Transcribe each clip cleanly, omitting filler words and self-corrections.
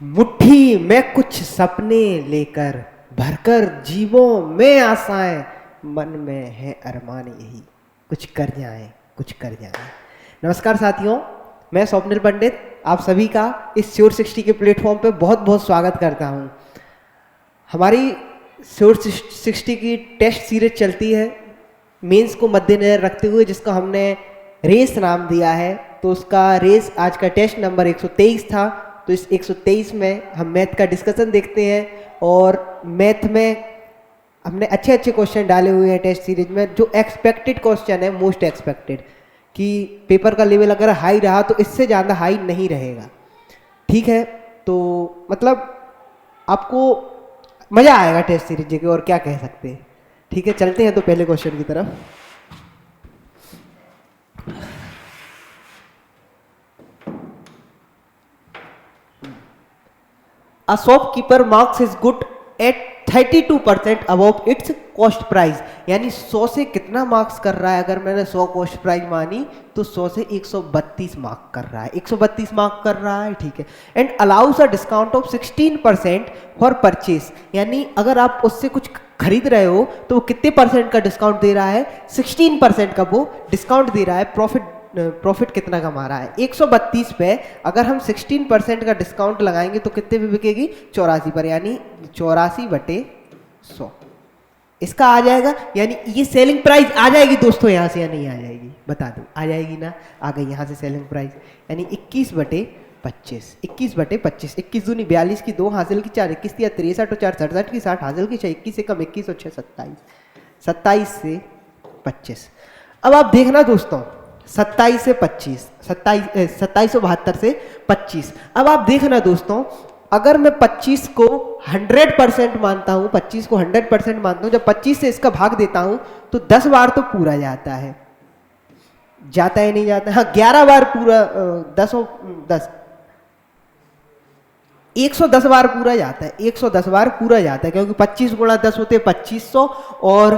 मुट्ठी में कुछ सपने लेकर भरकर जीवों में आशाएं, मन में है अरमान यही कुछ कर जाएं, कुछ कर जाएं। नमस्कार साथियों, मैं स्वप्निल पंडित आप सभी का इस श्योर 60 के प्लेटफॉर्म पे बहुत बहुत स्वागत करता हूं। हमारी श्योर 60 की टेस्ट सीरीज चलती है मेंस को मद्देनजर रखते हुए, जिसका हमने रेस नाम दिया है। तो उसका रेस आज का टेस्ट नंबर 123 था। तो इस 123 में हम मैथ का डिस्कशन देखते हैं और मैथ में हमने अच्छे अच्छे क्वेश्चन डाले हुए हैं टेस्ट सीरीज में। जो एक्सपेक्टेड क्वेश्चन है, मोस्ट एक्सपेक्टेड, कि पेपर का लेवल अगर हाई रहा तो इससे ज़्यादा हाई नहीं रहेगा। ठीक है, तो मतलब आपको मज़ा आएगा टेस्ट सीरीज के, और क्या कह सकते हैं। ठीक है, चलते हैं तो पहले क्वेश्चन की तरफ। A shopkeeper marks his good at 32% above its cost price, यानी 100 से कितना मार्क्स कर रहा है। अगर मैंने 100 कॉस्ट प्राइस मानी तो 100 से 132 मार्क कर रहा है, 132 मार्क कर रहा है। ठीक है, and allow us a discount of 16% for purchase, यानी अगर आप उससे कुछ खरीद रहे हो तो वो कितने परसेंट का डिस्काउंट दे रहा है, 16% का वो डिस्काउंट दे रहा है। प्रॉफिट कितना कमा रहा है, 132 पे अगर हम 16% का डिस्काउंट लगाएंगे तो कितने पे बिकेगी, 84 पर, यानी 84/100 इसका आ जाएगा। यानी ये सेलिंग प्राइस आ जाएगी दोस्तों यहाँ से, या नहीं आ जाएगी, बता दो। आ जाएगी ना, आ गई यहाँ से सेलिंग प्राइस, यानी 21/25, 21/25, 21 दूनी 42 की 2 हासिल की 4, 21 या 63 और 4 67 की 60 हासिल की 6, 21 से कम 21 और 6 27, 27 से 25। अब आप देखना दोस्तों, 27 से 25, 2772 से 25। अब आप देखना दोस्तों, अगर मैं 25 को 100% मानता हूँ, 25 को 100% मानता हूँ, जब 25 से इसका भाग देता हूँ तो 10 बार तो पूरा जाता है, जाता है नहीं जाता है, हाँ 11 बार पूरा, 110 बार पूरा जाता है, 110 बार पूरा जाता है, क्योंकि 25 गुणा 10 होते 2500 और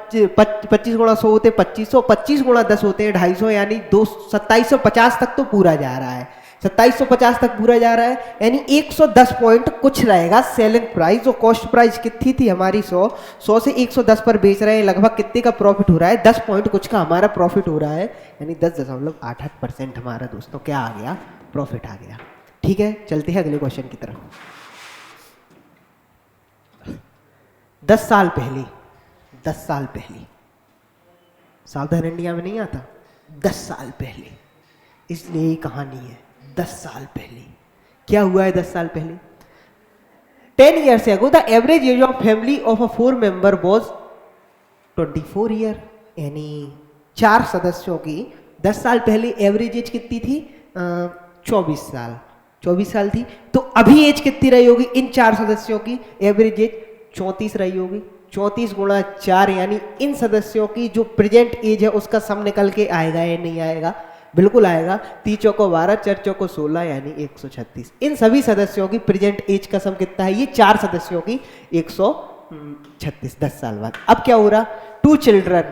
25 गुणा 100 होते 2500, 25 गुणा 10 होते 250, यानी 2750 तक तो पूरा जा रहा है, 2750 तक पूरा जा रहा है। यानी 110 पॉइंट कुछ रहेगा सेलिंग प्राइस। और कॉस्ट प्राइस कितनी थी हमारी, 100 से 110 पर बेच रहे हैं, लगभग कितने का प्रॉफिट हो रहा है, 10 पॉइंट कुछ का हमारा प्रॉफिट हो रहा है, यानी 10.88% हमारा दोस्तों क्या आ गया, प्रॉफिट आ गया। ठीक है, चलते हैं अगले क्वेश्चन की तरफ। 10 साल पहले, 10 साल पहले, सावधान इंडिया में नहीं आता, 10 साल पहले, इसलिए ये कहानी है 10 साल पहले। क्या हुआ है 10 साल पहले? 10 years ago the average age of family of a 4 member was 24 year, यानी 4 सदस्यों की 10 साल पहले एवरेज एज कितनी थी, 24 साल, 24 साल थी। तो अभी एज कितनी रही होगी इन 4 सदस्यों की, एवरेज एज 34 रही होगी। 34 गुणा 4, यानी इन सदस्यों की जो प्रेजेंट एज है उसका सम निकल के आएगा या नहीं आएगा, बिल्कुल आएगा। 3 चौको 12, 4 चौको 16, यानी 136। इन सभी सदस्यों की प्रेजेंट एज का सम कितना है, ये 4 सदस्यों की 136 10 साल बाद। अब क्या हो रहा, 2 चिल्ड्रन,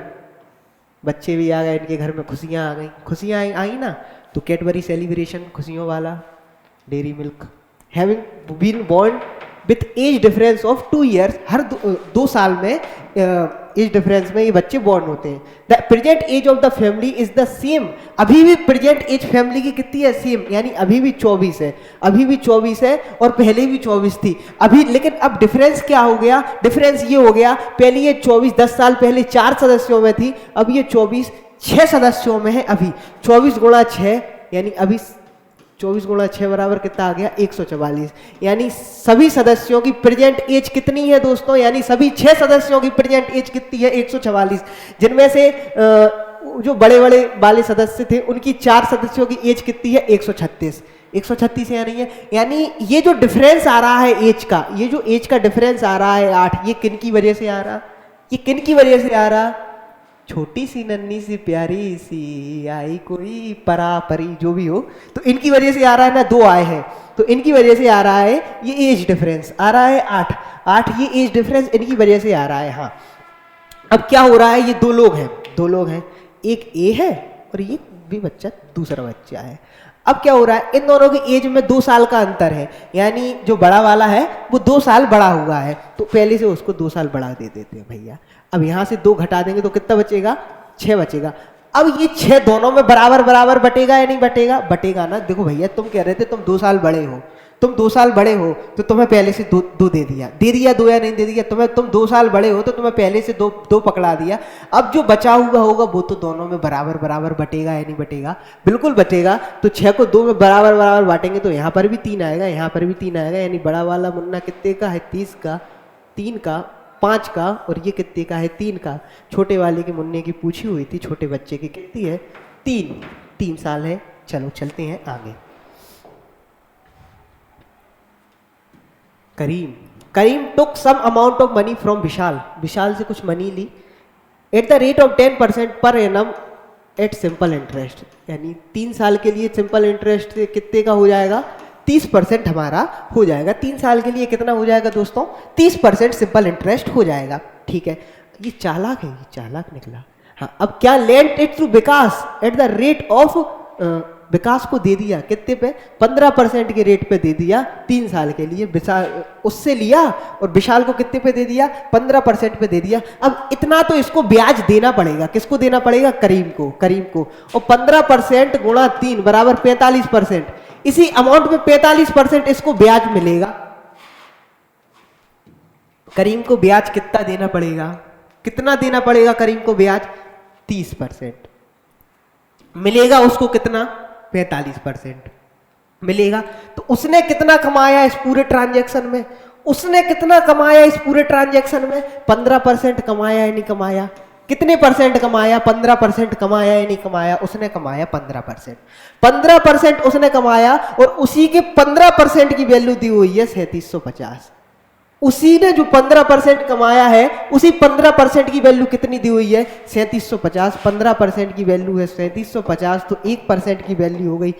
बच्चे भी आ गए, इनके घर में खुशियां आ गई, खुशियां आई ना, तो कैडबरी सेलिब्रेशन, खुशियों वाला, dairy milk, having been born with age difference of 2 years, हर 2 साल में एज डिफरेंस में ये बच्चे बॉर्न होते हैं। The present age of the family is the same, अभी भी प्रेजेंट एज फैमिली की कितनी है, सेम, यानी अभी भी 24 है, अभी भी 24 है और पहले भी 24 थी अभी। लेकिन अब डिफरेंस क्या हो गया, डिफरेंस ये हो गया, पहले ये 24 10 साल पहले 4 सदस्यों में थी, अब ये 24 6 सदस्यों में है। अभी 24 गुणा 6, यानी अभी 24 गुणा 6 बराबर कितना आ गया, 144, यानी सभी सदस्यों की प्रेजेंट एज कितनी है दोस्तों, यानी सभी 6 सदस्यों की प्रेजेंट एज कितनी है, 144, जिनमें से जो बड़े बड़े वाले सदस्य थे उनकी 4 सदस्यों की एज कितनी है, 136, 136 या नहीं है। यानी ये जो डिफरेंस आ रहा है एज का, ये जो एज का डिफरेंस आ रहा है 8, ये किन की वजह से आ रहा, ये किन की वजह से आ रहा, छोटी सी नन्ही सी प्यारी सी आई कोई परा परी, जो भी हो, तो इनकी वजह से आ रहा है ना, 2 आए हैं, तो इनकी वजह से आ रहा है ये एज डिफरेंस आ रहा है 8, ये एज डिफरेंस इनकी वजह से आ रहा है। हाँ, अब क्या हो रहा है, ये 2 लोग हैं, एक ए है और ये भी बच्चा दूसरा बच्चा है। अब क्या हो रहा है, इन दोनों की एज में 2 साल का अंतर है, यानी जो बड़ा वाला है वो 2 साल बड़ा हुआ है, तो पहले से उसको 2 साल बढ़ा दे देते हैं भैया। अब यहाँ से 2 घटा देंगे तो कितना बचेगा, 6 बचेगा। अब ये 6 दोनों में बराबर बराबर बटेगा या नहीं बटेगा, बटेगा ना। देखो भैया तुम कह रहे थे तुम 2 साल बड़े हो, तुम 2 साल बड़े हो तो तुम्हें पहले से दो दे दिया 2 या नहीं दे दिया, तुम 2 साल बड़े हो तो तुम्हें पहले से दो पकड़ा दिया। अब जो बचा हुआ होगा वो तो दोनों में बराबर बराबर बटेगा या नहीं बटेगा, बिल्कुल बटेगा। तो 6 को 2 में बराबर बराबर बांटेंगे तो यहाँ पर भी 3 आएगा, यहाँ पर भी 3 आएगा, यानी बड़ा वाला मुन्ना कितने का है, 30 का, 3 का, 5 का, और ये कितने का है, 3 का। छोटे वाले के मुन्ने की पूछी हुई थी, छोटे बच्चे की कितनी है, 3 साल है। चलो चलते हैं आगे। Karim took some amount of money from Vishal से कुछ मनी ली एट द रेट ऑफ 10% पर एनम एट सिंपल इंटरेस्ट, यानी 3 साल के लिए सिंपल इंटरेस्ट कितने का हो जाएगा, 30% हमारा हो जाएगा। 3 साल के लिए कितना हो जाएगा दोस्तों, 30% सिंपल इंटरेस्ट हो जाएगा। ठीक है, ये चालाक है, ये चालाक निकला। हाँ, अब क्या, lent it to Vikas at the rate of, Vikas को दे दिया कितने पे, 15% के रेट पे दे दिया 3 साल के लिए। विशाल उससे लिया और विशाल को कितने पे दे दिया, 15% पे दे दिया। अब इतना तो इसको ब्याज देना पड़ेगा, किसको देना पड़ेगा, करीम को। और 15% गुणा 3 बराबर 45%। इसी अमाउंट में 45% इसको ब्याज मिलेगा। करीम को ब्याज कितना देना पड़ेगा, कितना देना पड़ेगा करीम को ब्याज, 30%। मिलेगा उसको कितना, 45% मिलेगा। तो उसने कितना कमाया इस पूरे ट्रांजैक्शन में, उसने कितना कमाया इस पूरे ट्रांजैक्शन में, 15% कमाया या नहीं कमाया, कितने परसेंट कमाया, 15% कमाया या नहीं कमाया, उसने कमाया 15%। 15% उसने कमाया और उसी के 15% की वैल्यू दी हुई है 3750। उसी ने जो 15% कमाया है उसी 15% की वैल्यू कितनी दी हुई है, 3750। 15% की वैल्यू है 3750, तो 1% की वैल्यू हो गई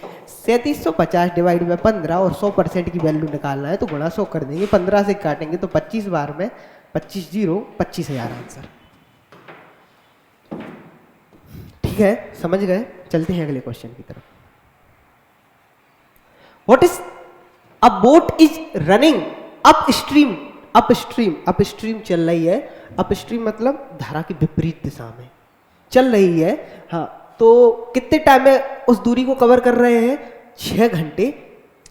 3750 डिवाइड बाय 15, और 100% की वैल्यू निकालना है तो गुणा 100 कर देंगे, 15 से काटेंगे तो 25 बार में 25 0 25,000 आंसर। ठीक है, समझ गए। चलते हैं अगले क्वेश्चन की तरफ। What is a boat is running upstream चल रही है। अपस्ट्रीम मतलब धारा की विपरीत दिशा में चल रही है। हाँ, तो कितने टाइम में उस दूरी को कवर कर रहे हैं, 6 घंटे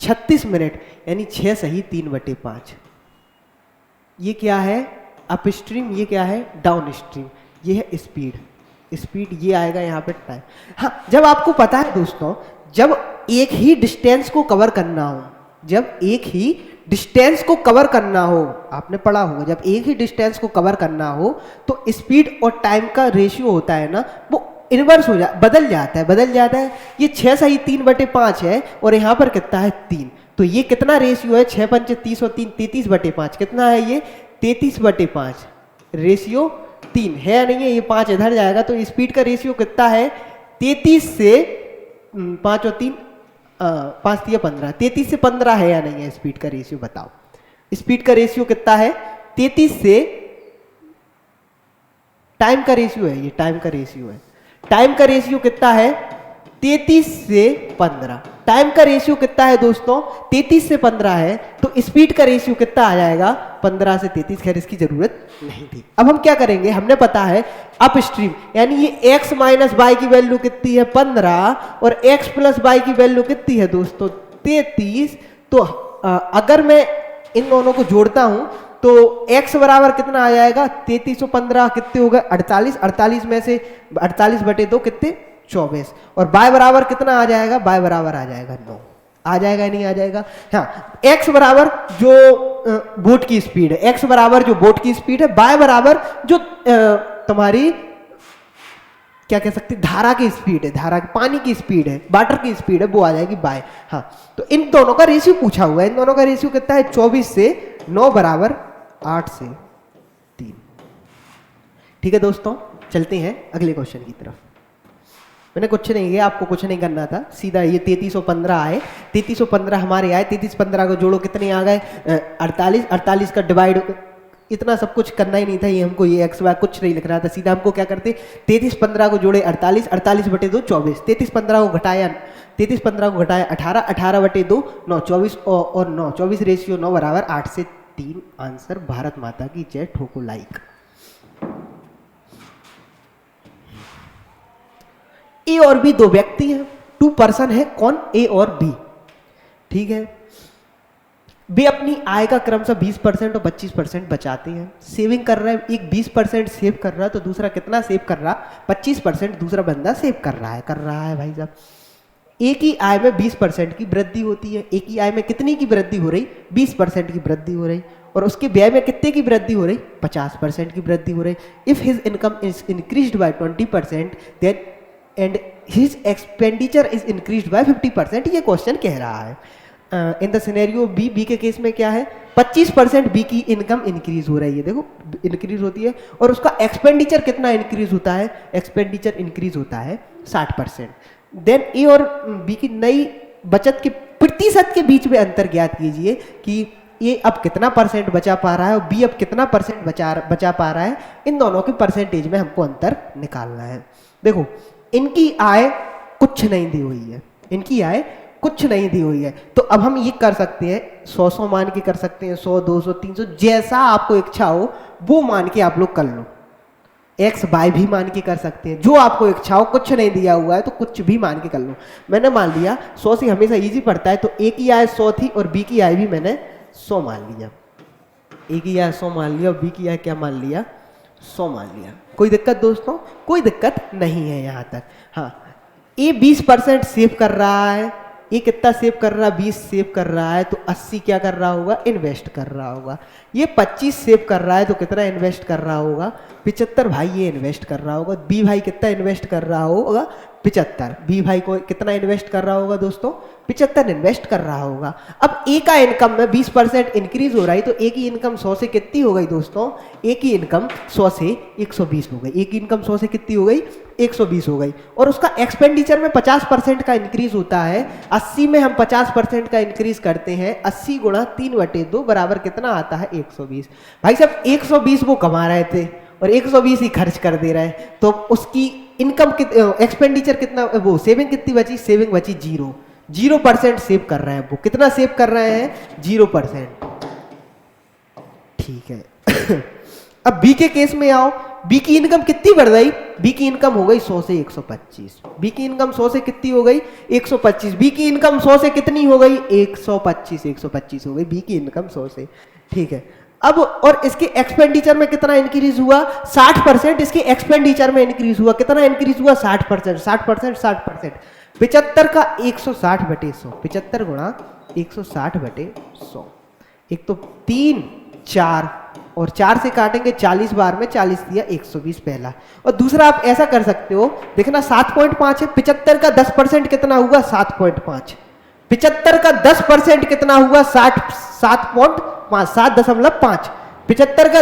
36 मिनट, यानी 6 सही 3/5। ये क्या है, अपस्ट्रीम, ये क्या है, डाउन स्ट्रीम। ये है स्पीड, ये आएगा यहाँ पे टाइम। हाँ, जब आपको पता है दोस्तों, जब एक ही डिस्टेंस को कवर करना हो, जब एक ही डिस्टेंस को कवर करना हो, आपने पढ़ा होगा, जब एक ही डिस्टेंस को कवर करना हो तो स्पीड और टाइम का रेशियो होता है ना, वो इन्वर्स हो बदल जाता है। ये 6 सही 3/5 है और यहाँ पर कितना है, 3। तो ये कितना रेशियो है, 6 पंचे 30 और 3 33/5। कितना है ये, 33/5। रेशियो 3 है या नहीं है, ये 5 इधर जाएगा तो स्पीड का रेशियो कितना है, 33 से 5 और 3 5 या 15, 33 से 15 है या नहीं है स्पीड का रेशियो, बताओ। स्पीड का रेशियो कितना है, 33 से, टाइम का रेशियो है, ये टाइम का रेशियो है। टाइम का रेशियो कितना है, 33 से 15। टाइम का रेशियो कितना है दोस्तों, 33 से 15 है, तो स्पीड का रेशियो कितना आ जाएगा, 15 से 33। खैर इसकी जरूरत नहीं थी। अब हम क्या करेंगे, हमने पता है अप स्ट्रीम, यानी ये x माइनस वाई की वैल्यू कितनी है, 15, और x प्लस वाई की वैल्यू कितनी है दोस्तों, 33। तो अगर मैं इन दोनों को जोड़ता हूं तो x बराबर कितना आ जाएगा, 33 और 15 कितने हो गए, 48। 48 में से 48/2 कितने, 24। और y बराबर कितना आ जाएगा, y बराबर आ जाएगा 9। आ जाएगा नहीं आ जाएगा, हाँ। x बराबर जो बोट की स्पीड है, x बराबर जो बोट की स्पीड है, y बराबर जो तुम्हारी क्या कह सकते, धारा की स्पीड है, धारा पानी की स्पीड है, वाटर की स्पीड है, वो आ जाएगी बाय। हाँ, तो इन दोनों का रेशियो पूछा हुआ है। इन दोनों का रेशियो कितना है, 24 से 9 बराबर 8 से 3। ठीक है दोस्तों, चलते हैं अगले क्वेश्चन की तरफ। मैंने कुछ नहीं किया, आपको कुछ नहीं करना था, सीधा ये 3315 आए, 3315 हमारे आए, 3315 को जोड़ो कितने आ गए, 48। 48 का डिवाइड इतना सब कुछ करना ही नहीं था, ये हमको ये एक्स वाई कुछ नहीं लिख रहा था, सीधा हमको क्या करते 33 15 को जोड़े 48, 48 बटे 2 24, 33 15 को घटाया 18, 18 बटे 2 9, 24 और 9, 24 रेशियो 9 बराबर 8 से 3 आंसर। भारत माता की जय, ठोको लाइक। ए और बी दो व्यक्ति हैं, 2 पर्सन है, कौन? ए और बी। ठीक है, वे अपनी आय का क्रमशः 20% और 25% बचाते हैं। सेविंग कर रहा है, एक 20% सेव कर रहा है तो दूसरा कितना सेव कर रहा? 25% दूसरा बंदा सेव कर रहा है भाई साहब। एक ही आय में 20% की वृद्धि होती है। एक ही आय में कितनी की वृद्धि हो रही? 20% की वृद्धि हो रही। और उसके व्यय में कितने की वृद्धि हो रही? 50% की वृद्धि हो रही। If his income is increased by 20% then and his expenditure is increased by 50%, ये क्वेश्चन कह रहा है। In the scenario B, B के केस में क्या है? 25% बी की इनकम इंक्रीज हो रही है, देखो इंक्रीज होती है, और उसका एक्सपेंडिचर कितना इंक्रीज होता है? एक्सपेंडिचर इंक्रीज होता है 60%। देन ए और बी की नई बचत के प्रतिशत के बीच में अंतर ज्ञात कीजिए कि ए अब कितना परसेंट बचा पा रहा है और बी अब कितना परसेंट बचा पा रहा है। इन दोनों के परसेंटेज में हमको अंतर निकालना है। देखो, इनकी आय कुछ नहीं दी हुई है, इनकी आय कुछ नहीं दी हुई है, तो अब हम ये कर सकते हैं 100 मान के कर सकते हैं, 100 200 300 जैसा आपको इच्छा हो वो मान के आप लोग कर लो। एक्स वाई भी मान के कर सकते हैं, जो आपको इच्छा हो। कुछ नहीं दिया हुआ है तो कुछ भी मान के कर लो। मैंने मान लिया 100 से हमेशा इजी पड़ता है, तो ए की आय 100 थी और बी की आय भी मैंने 100 मान लिया। ए की आय 100 मान लिया और बी की आय क्या मान लिया? 100 मान लिया। कोई दिक्कत दोस्तों? कोई दिक्कत नहीं है यहाँ तक। हाँ, ए 20% सेव कर रहा है। ये कितना सेव कर रहा है? 20 सेव कर रहा है, तो 80 क्या कर रहा होगा? इन्वेस्ट कर रहा होगा। ये 25 सेव कर रहा है तो कितना इन्वेस्ट कर रहा होगा? 75 भाई ये इन्वेस्ट कर रहा होगा। बी भाई कितना इन्वेस्ट कर रहा होगा? 75। बी भाई को कितना इन्वेस्ट कर रहा होगा दोस्तों? 75 इन्वेस्ट कर रहा होगा। अब ए का इनकम में 20% इंक्रीज हो रहा है, तो ए की इनकम 100 से कितनी हो गई दोस्तों? ए की इनकम 100 से 120 हो गई। ए की इनकम 100 से कितनी हो गई? 120 हो गई। और उसका एक्सपेंडिचर में 50% का इंक्रीज होता है। 80 में हम 50% का इंक्रीज करते हैं, 80 गुणा 3/2 बराबर कितना आता है? 120। भाई साहब 120 वो कमा रहे थे और 120 ही खर्च कर दे रहे हैं, तो उसकी इनकम एक्सपेंडिचर कितना, वो सेविंग कितनी बची? सेविंग बची 0% सेव कर रहे हैं। वो कितना सेव कर रहे हैं? 0%। ठीक है। अब बी के केस में आओ। बी की इनकम कितनी बढ़ गई? बी की इनकम हो गई 100 से 125। बी की इनकम 100 से कितनी हो गई? 125। बी की इनकम 100 से कितनी हो गई? 125 हो गई बी की इनकम 100 से। ठीक है, अब और इसके एक्सपेंडिचर में कितना इंक्रीज हुआ? 60%। इसके एक्सपेंडिचर में इंक्रीज हुआ, कितना इंक्रीज हुआ? 60%। 60%। 75 का 160 बटे 100, 75 गुणा 160 बटे 100। एक तो 3 4 और 4 से काटेंगे 40 बार में, 40 दिया 120 पहला। और दूसरा आप ऐसा कर सकते हो, देखना 7.5 है। 75 का 10% कितना हुआ? 7.5। 75 का 10% कितना हुआ? 7.5। 7.5। 75 का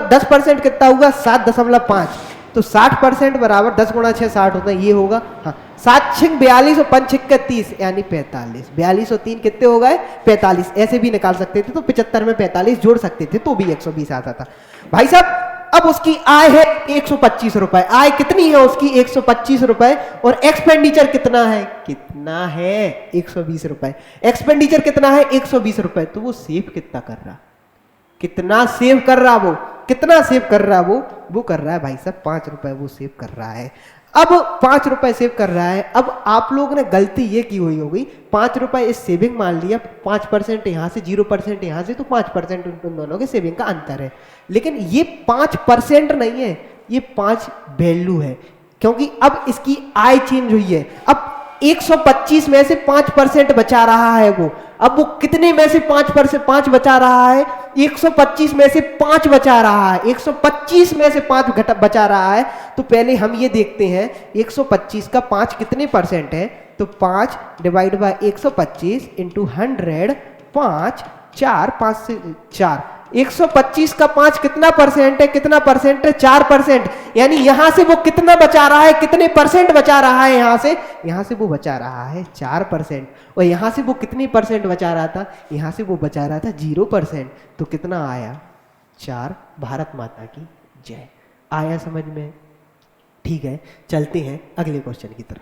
10% कितना हुआ? 7.5। तो 60% बराबर 10 गुणा 6 60 होता है, ये होगा। हाँ, 7 6 42 और 5 6 30 यानी 45। 42 और 3 कितने हो गए? 45। ऐसे भी निकाल सकते थे, तो 75 में 45 जोड़ सकते थे तो भी 120 आता था। भाई साहब अब उसकी आय है 125 रुपए। आय कितनी है उसकी? 125 रुपए। और एक्सपेंडिचर कितना है? कितना है? 120 रुपए। एक्सपेंडिचर कितना है? 120 रुपए। तो वो सेव कितना कर रहा? कितना सेव कर रहा वो? कितना सेव कर रहा वो कर रहा है भाई साहब 5 रुपए वो सेव कर रहा है। अब 5 रुपए सेव कर रहा है। अब आप लोग ने गलती ये की हुई होगी, 5 रुपए इस सेविंग मान लिया, 5% यहाँ से, 0% यहाँ से, तो 5% उन दोनों के सेविंग का अंतर है। लेकिन ये 5% नहीं है, ये 5 वैल्यू है, क्योंकि अब इसकी आय चेंज हुई है। अब 125 में से 5% बचा रहा है वो। अब वो कितने में से 5% बचा रहा है? 125 में से 5 बचा रहा है। 125 में से 5 बचा रहा है। तो पहले हम ये देखते हैं 125 का 5 कितने परसेंट है? तो 5 डिवाइड बाय 125 इंटू 100, 5 4 5 से 4। 125 का 5 कितना परसेंट है? कितना परसेंट है? 4%। यानी यहां से वो कितना बचा रहा है? कितने परसेंट बचा रहा है? यहां से वो बचा रहा है 4%। और यहां से वो कितनी परसेंट बचा रहा था? यहां से वो बचा रहा था 0%। तो कितना आया? 4। भारत माता की जय। आया समझ में? ठीक है, चलते हैं अगले क्वेश्चन की तरफ।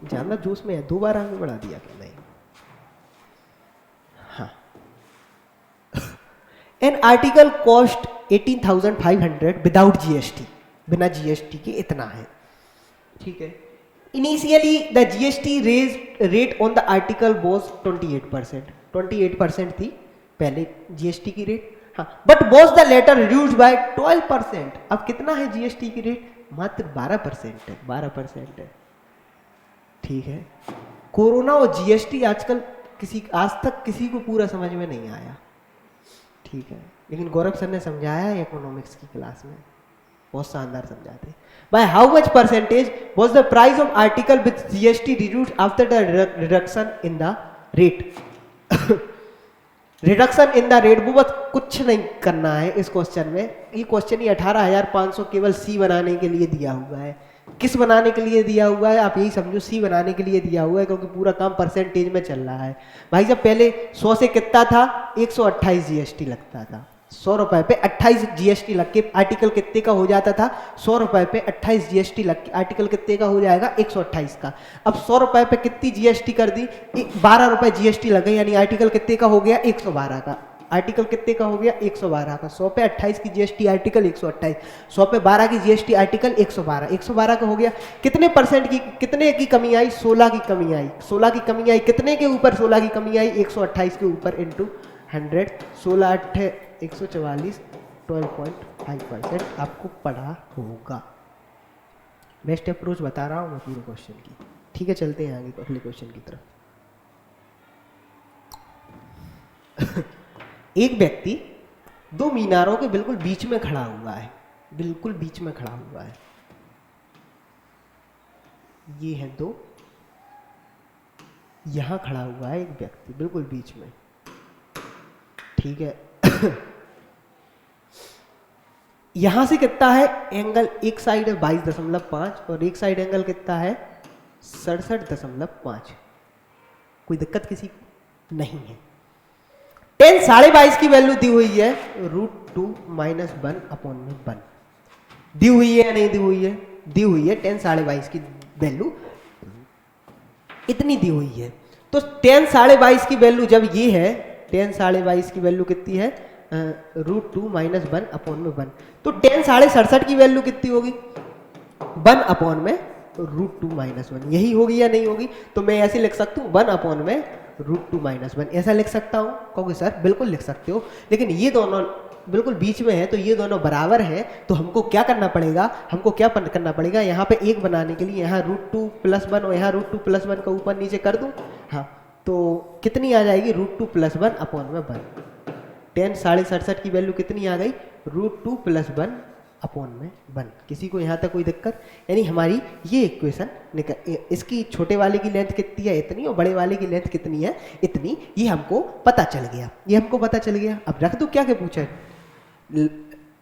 ज्यादा जोश में है, 2 बार आगे बढ़ा दिया क्या? नहीं। हाँ, an article cost 18,500 without GST, बिना जीएसटी के इतना है। ठीक है, initially the GST rate on the article was 28%। 28% थी पहले जीएसटी की रेट। हाँ, but was the later reduced by 12%। अब कितना है जीएसटी की रेट? मात्र 12% है। 12% है। ठीक है, कोरोना और जीएसटी आजकल आज तक किसी को पूरा समझ में नहीं आया। ठीक है, लेकिन गौरव सर ने समझाया है इकोनॉमिक्स की क्लास में, बहुत शानदार समझाते। By how much percentage was the price of article with GST reduced after the reduction in the rate? Reduction in the rate, वो बस कुछ नहीं करना है इस क्वेश्चन में। ये क्वेश्चन ही 18,500 केवल सी बनाने के लिए दिया हुआ है। किस बनाने के लिए दिया हुआ है? आप यही समझो, सी बनाने के लिए दिया हुआ है, क्योंकि पूरा काम परसेंटेज में चल रहा है। भाई जब पहले 100 से कितना था? 128 जीएसटी लगता था। 100 रुपए पे 28 जीएसटी लग के आर्टिकल कितने का हो जाता था? 100 रुपए पे 28 जीएसटी लग के आर्टिकल कितने का हो जाएगा? 128 का। अब 100 रुपए पे कितनी जीएसटी कर दी? 12 रुपए जीएसटी लग गई, यानी आर्टिकल कितने का हो गया? 112 का। आर्टिकल कितने का हो गया? 112 का। 100 पे 28 की जीएसटी आर्टिकल 128, 100 पे 12 की जीएसटी आर्टिकल 112। 112 का हो गया। कितने परसेंट की, कितने की कमी आई? 16 की कमी आई। 16 की कमी आई, कितने के ऊपर 16 की कमी आई? 128 के ऊपर इंटू 100। 16 8 144, 12.5% आपको पढ़ा होगा। बेस्ट अप्रोच बता रहा हूँ मैं पूरे क्वेश्चन की। ठीक है, चलते हैं आगे अगले क्वेश्चन की तरफ। एक व्यक्ति 2 मीनारों के बिल्कुल बीच में खड़ा हुआ है। बिल्कुल बीच में खड़ा हुआ है। ये है 2, यहां खड़ा हुआ है एक व्यक्ति बिल्कुल बीच में। ठीक है, यहां से कितना है एंगल? एक साइड है 22.5 और एक साइड एंगल कितना है? 67.5। कोई दिक्कत किसी को नहीं है। 10 22.5 की वैल्यू दी हुई है, √2 - 1/1 दी हुई है या नहीं दी हुई है? दी हुई है। 10 22.5 की वैल्यू इतनी दी हुई है। तो 10 22.5 की वैल्यू जब ये है, 10 22.5 की वैल्यू कितनी है? √2 - 1/1। तो 10 67.5 की वैल्यू कितनी होगी? 1/√2 - 1। यही होगी या नहीं होगी? तो मैं ऐसे लिख सकता हूँ 1/√2 - 1। ऐसा लिख सकता हूँ? कहोगे सर बिल्कुल लिख सकते हो, लेकिन ये दोनों बिल्कुल बीच में है, तो ये दोनों बराबर है। तो हमको क्या करना पड़ेगा? हमको क्या करना पड़ेगा? यहाँ पे 1 बनाने के लिए यहाँ √2 + 1 और यहाँ √2 + 1 का ऊपर नीचे कर दूँ। हाँ, तो कितनी आ जाएगी? √2 + 1/1। 10 67.5 की वैल्यू कितनी आ गई? √2 + 1/1। किसी को यहाँ तक कोई दिक्कत? यानी हमारी ये इक्वेशन इसकी छोटे वाले की लेंथ कितनी है? इतनी, और बड़े वाले की लेंथ कितनी है? इतनी। ये हमको पता चल गया, ये हमको पता चल गया। अब रख दो क्या क्या पूछा है?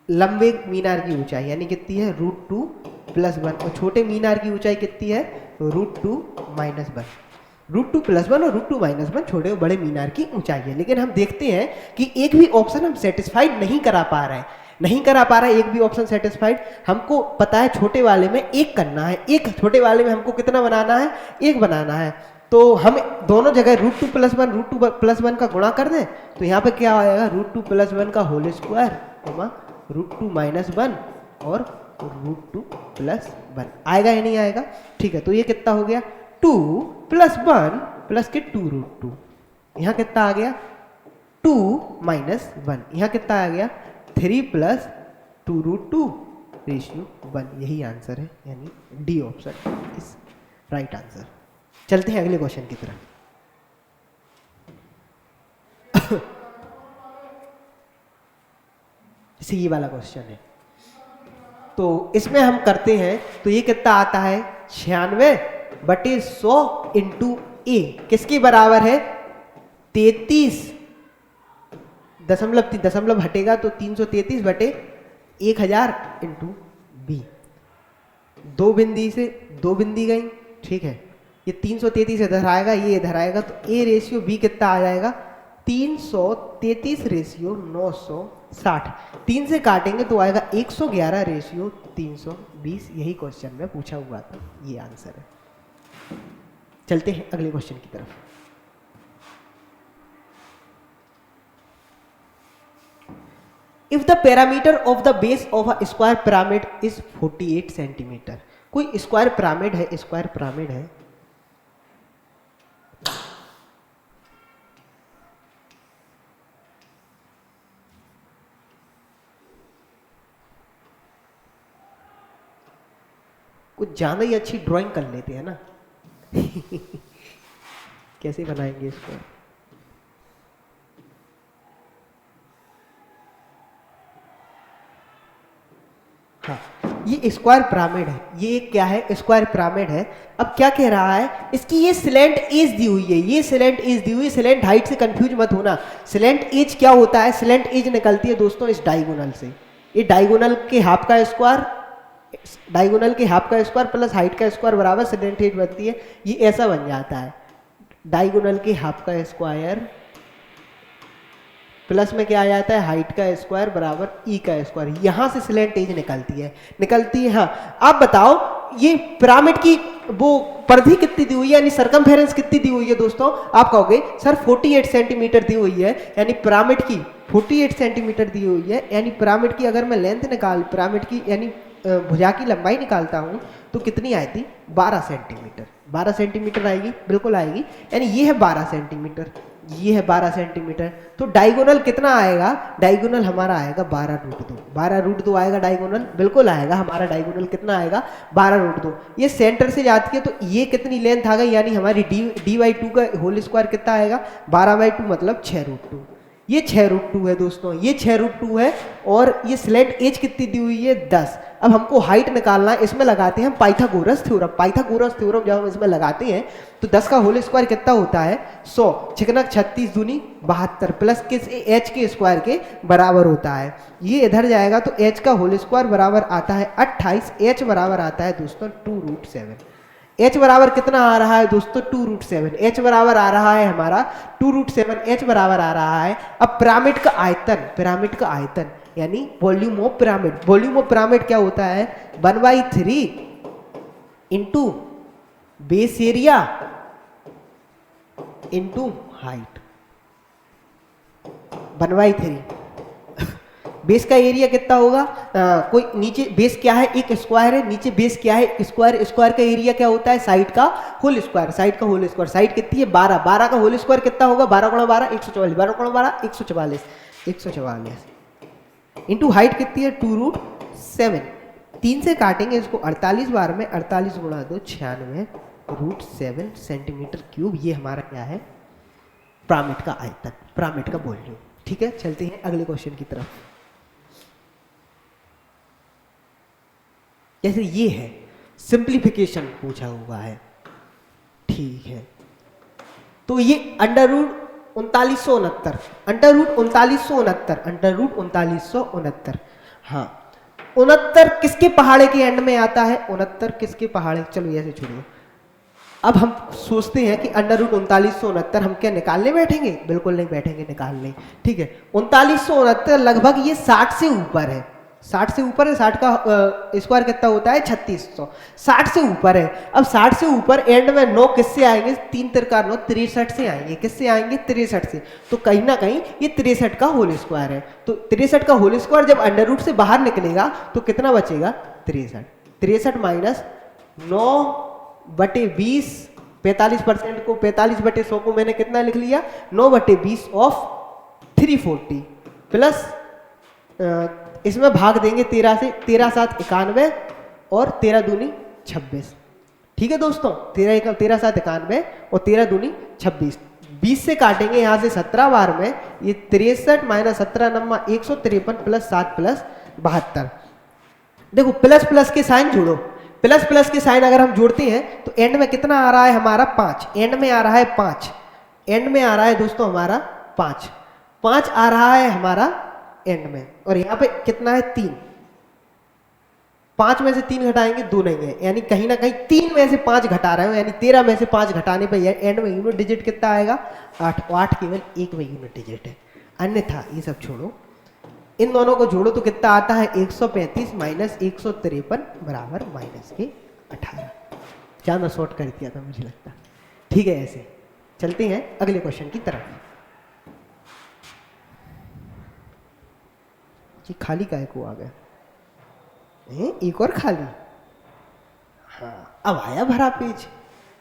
लंबे मीनार की ऊंचाई यानी कितनी है? √2 + 1। और छोटे मीनार की ऊंचाई कितनी है? √2 - 1। √2 + 1 और √2 - 1 छोटे और बड़े मीनार की ऊंचाई है। लेकिन हम देखते हैं कि एक भी ऑप्शन हम सेटिस्फाइड नहीं करा पा रहे हैं। नहीं करा पा रहा है एक भी ऑप्शन सेटिस्फाइड। हमको पता है छोटे वाले में 1 करना है, एक छोटे वाले में हमको कितना बनाना है? 1 बनाना है। तो हम दोनों जगह √2 + 1 √2 + 1 का गुणा कर दें, तो यहाँ पे क्या आएगा? √2 + 1 का होल स्क्वायर, √2 - 1 और √2 + 1 आएगा या नहीं आएगा? ठीक है, तो ये कितना हो गया? 2 + 1 प्लस के 2 √2। यहाँ कितना आ गया? 2 - 1। यहाँ कितना आ गया? 3 + 2 √2 रेशियो 1। यही आंसर है, यानी D option is right answer. चलते हैं अगले क्वेश्चन की तरफ। इसी ये वाला क्वेश्चन है, तो इसमें हम करते हैं तो ये कितना आता है? 96/100 × a किसके बराबर है? 33 दशमलव हटेगा तो 333/1000 × b। 2 बिंदी से 2 बिंदी गई। ठीक है, ये 333 इधर आएगा, ये इधर आएगा, तो a रेशियो b कितना आ जाएगा? 333/960। 3 से काटेंगे तो आएगा 111/320। यही क्वेश्चन में पूछा हुआ था, ये आंसर है। चलते हैं अगले क्वेश्चन की तरफ। If the parameter of the base of a square pyramid is 48 centimetre. कोई स्क्वायर पिरामिड है, स्क्वायर पिरामिड है, कुछ ज्यादा ही अच्छी ड्राइंग कर लेते हैं ना। कैसे बनाएंगे इसको? हाँ, ये स्क्वायर पिरामिड है, ये क्या है? स्क्वायर पिरामिड है। अब क्या कह रहा है, इसकी ये स्लैंट एज दी हुई है, ये स्लैंट एज दी हुई है। स्लैंट हाइट से कंफ्यूज मत होना। स्लैंट एज क्या होता है? स्लैंट एज निकलती है दोस्तों इस डायगोनल से। ये डायगोनल के हाफ का स्क्वायर, डायगोनल के हाफ का स्क्वायर प्लस हाइट का स्क्वायर बराबर स्लैंट एज बनती है। ये ऐसा बन जाता है, डायगोनल के हाफ का स्क्वायर प्लस में क्या आ जाता है? हाइट का स्क्वायर बराबर ई का स्क्वायर। यहां से स्लैंट एज निकलती है। हाँ, आप बताओ ये पिरामिड की वो परिधि कितनी दी हुई है, यानी सरकमफेरेंस कितनी दी हुई है दोस्तों? आप कहोगे सर 48 सेंटीमीटर दी हुई है, यानी पिरामिड की 48 सेंटीमीटर दी हुई है। यानी पिरामिड की अगर मैं लेंथ पिरामिड की यानी भुजा की लंबाई निकालता हूं तो कितनी आई थी? 12 सेंटीमीटर। 12 सेंटीमीटर आएगी, बिल्कुल आएगी। यानी ये है 12 सेंटीमीटर, ये है 12 सेंटीमीटर। तो डायगोनल कितना आएगा? डायगोनल हमारा आएगा 12√2। 12√2 आएगा डायगोनल, बिल्कुल आएगा। हमारा डायगोनल कितना आएगा? 12√2। ये सेंटर से जाती है तो ये कितनी लेंथ आ गई? यानी हमारी d/2 का होल स्क्वायर कितना आएगा? 12/2 मतलब 6√2। ये 6√2 है दोस्तों, ये 6√2 है। और ये स्लैंट एज कितनी दी हुई है? 10। अब हमको हाइट निकालना है, इसमें लगाते हैं हम पाइथागोरस थ्योरम। पाइथागोरस थ्योरम जब हम इसमें लगाते हैं तो 10 का होल स्क्वायर कितना होता है? 100। 6 36 दूनी 72 प्लस किस एच के स्क्वायर के बराबर होता है। ये इधर जाएगा तो एच का होल स्क्वायर बराबर आता है 28। एच बराबर आता है दोस्तों 2√7। h बराबर कितना आ रहा है दोस्तों? 2√7। h बराबर आ रहा है हमारा 2√7। h बराबर आ रहा है। अब पिरामिड का आयतन, पिरामिड का आयतन यानी volume of pyramid. Volume of pyramid क्या होता है? 1/3 into base area into height. 1/3 base का एरिया कितना होगा? कोई नीचे बेस क्या है? एक स्क्वायर है, नीचे बेस क्या है? स्क्वायर। स्क्वायर का एरिया क्या होता है? साइड का होल स्क्वायर। साइड का होल स्क्वायर, साइड कितनी है? 12। 12 का होल स्क्वायर कितना होगा? 12 × 12 144। 12 × 12 144। 144 इंटू हाइट कितनी है? 2√7। 3 से काटेंगे इसको 48 बार में। 48 × 2 96√7 सेंटीमीटर क्यूब। ये हमारा क्या है? पिरामिड का आयतन, पिरामिड का वॉल्यूम। ठीक है, चलते हैं अगले क्वेश्चन की तरफ। जैसे ये है, सिंप्लीफिकेशन पूछा हुआ है। ठीक है, तो ये √3969, √3969। हाँ, 69 किसके पहाड़े के एंड में आता है? 69 किसके पहाड़े? चलो ऐसे छोड़िए। अब हम सोचते हैं कि √3969 हम क्या निकालने बैठेंगे? बिल्कुल नहीं बैठेंगे निकालने। ठीक है, 3969 लगभग ये 60 से ऊपर है। 60 से ऊपर है। 60 का स्क्वायर कितना होता है? 3600। 60 से ऊपर है। अब 60 से ऊपर एंड में 9 किससे आएंगे? 3 तिरका 9 63 से आएंगे। किससे आएंगे? 63 से। तो कहीं ना कहीं ये 63 का होल स्क्वायर है। तो 63 का होल स्क्वायर जब अंडर रूट से बाहर निकलेगा तो कितना बचेगा? 63। 63 माइनस 9/20। 45% को 45/100 को मैंने कितना लिख लिया? 9/20 ऑफ 340 प्लस इसमें भाग देंगे 13 से। 13 7 91 और 13 दूनी 26। ठीक है दोस्तों, 13 7 91 और 13 दूनी 26। 20 से काटेंगे यहाँ से 17 बार में। ये 63 माइनस 17 नम्मा 153 प्लस 7 प्लस 72। देखो प्लस प्लस के साइन जोड़ो। प्लस प्लस के साइन अगर हम जोड़ते हैं तो एंड में कितना आ रहा है हमारा? 5। एंड में आ रहा है 5। एंड में आ रहा है दोस्तों हमारा 5। 5 आ रहा है हमारा एंड में। और यहाँ पे कितना है? 3। 5 में से 3 घटाएंगे 2 नहीं है, यानी कहीं ना कहीं 3 में से 5 घटा रहे हो, यानी 13 में से 5 घटाने पर एंड में यूनिट डिजिट कितना आएगा 8। 8 केवल एक में यूनिट डिजिट है। अन्यथा ये सब छोड़ो, इन दोनों को जोड़ो तो कितना आता है 135 माइनस 153 बराबर माइनस के 18। ज़्यादा शॉर्ट कर दिया था मुझे लगता। ठीक है, ऐसे चलते हैं अगले क्वेश्चन की तरफ। ये खाली काय को आ गया, एक और खाली। हाँ, अब आया भरा पेज,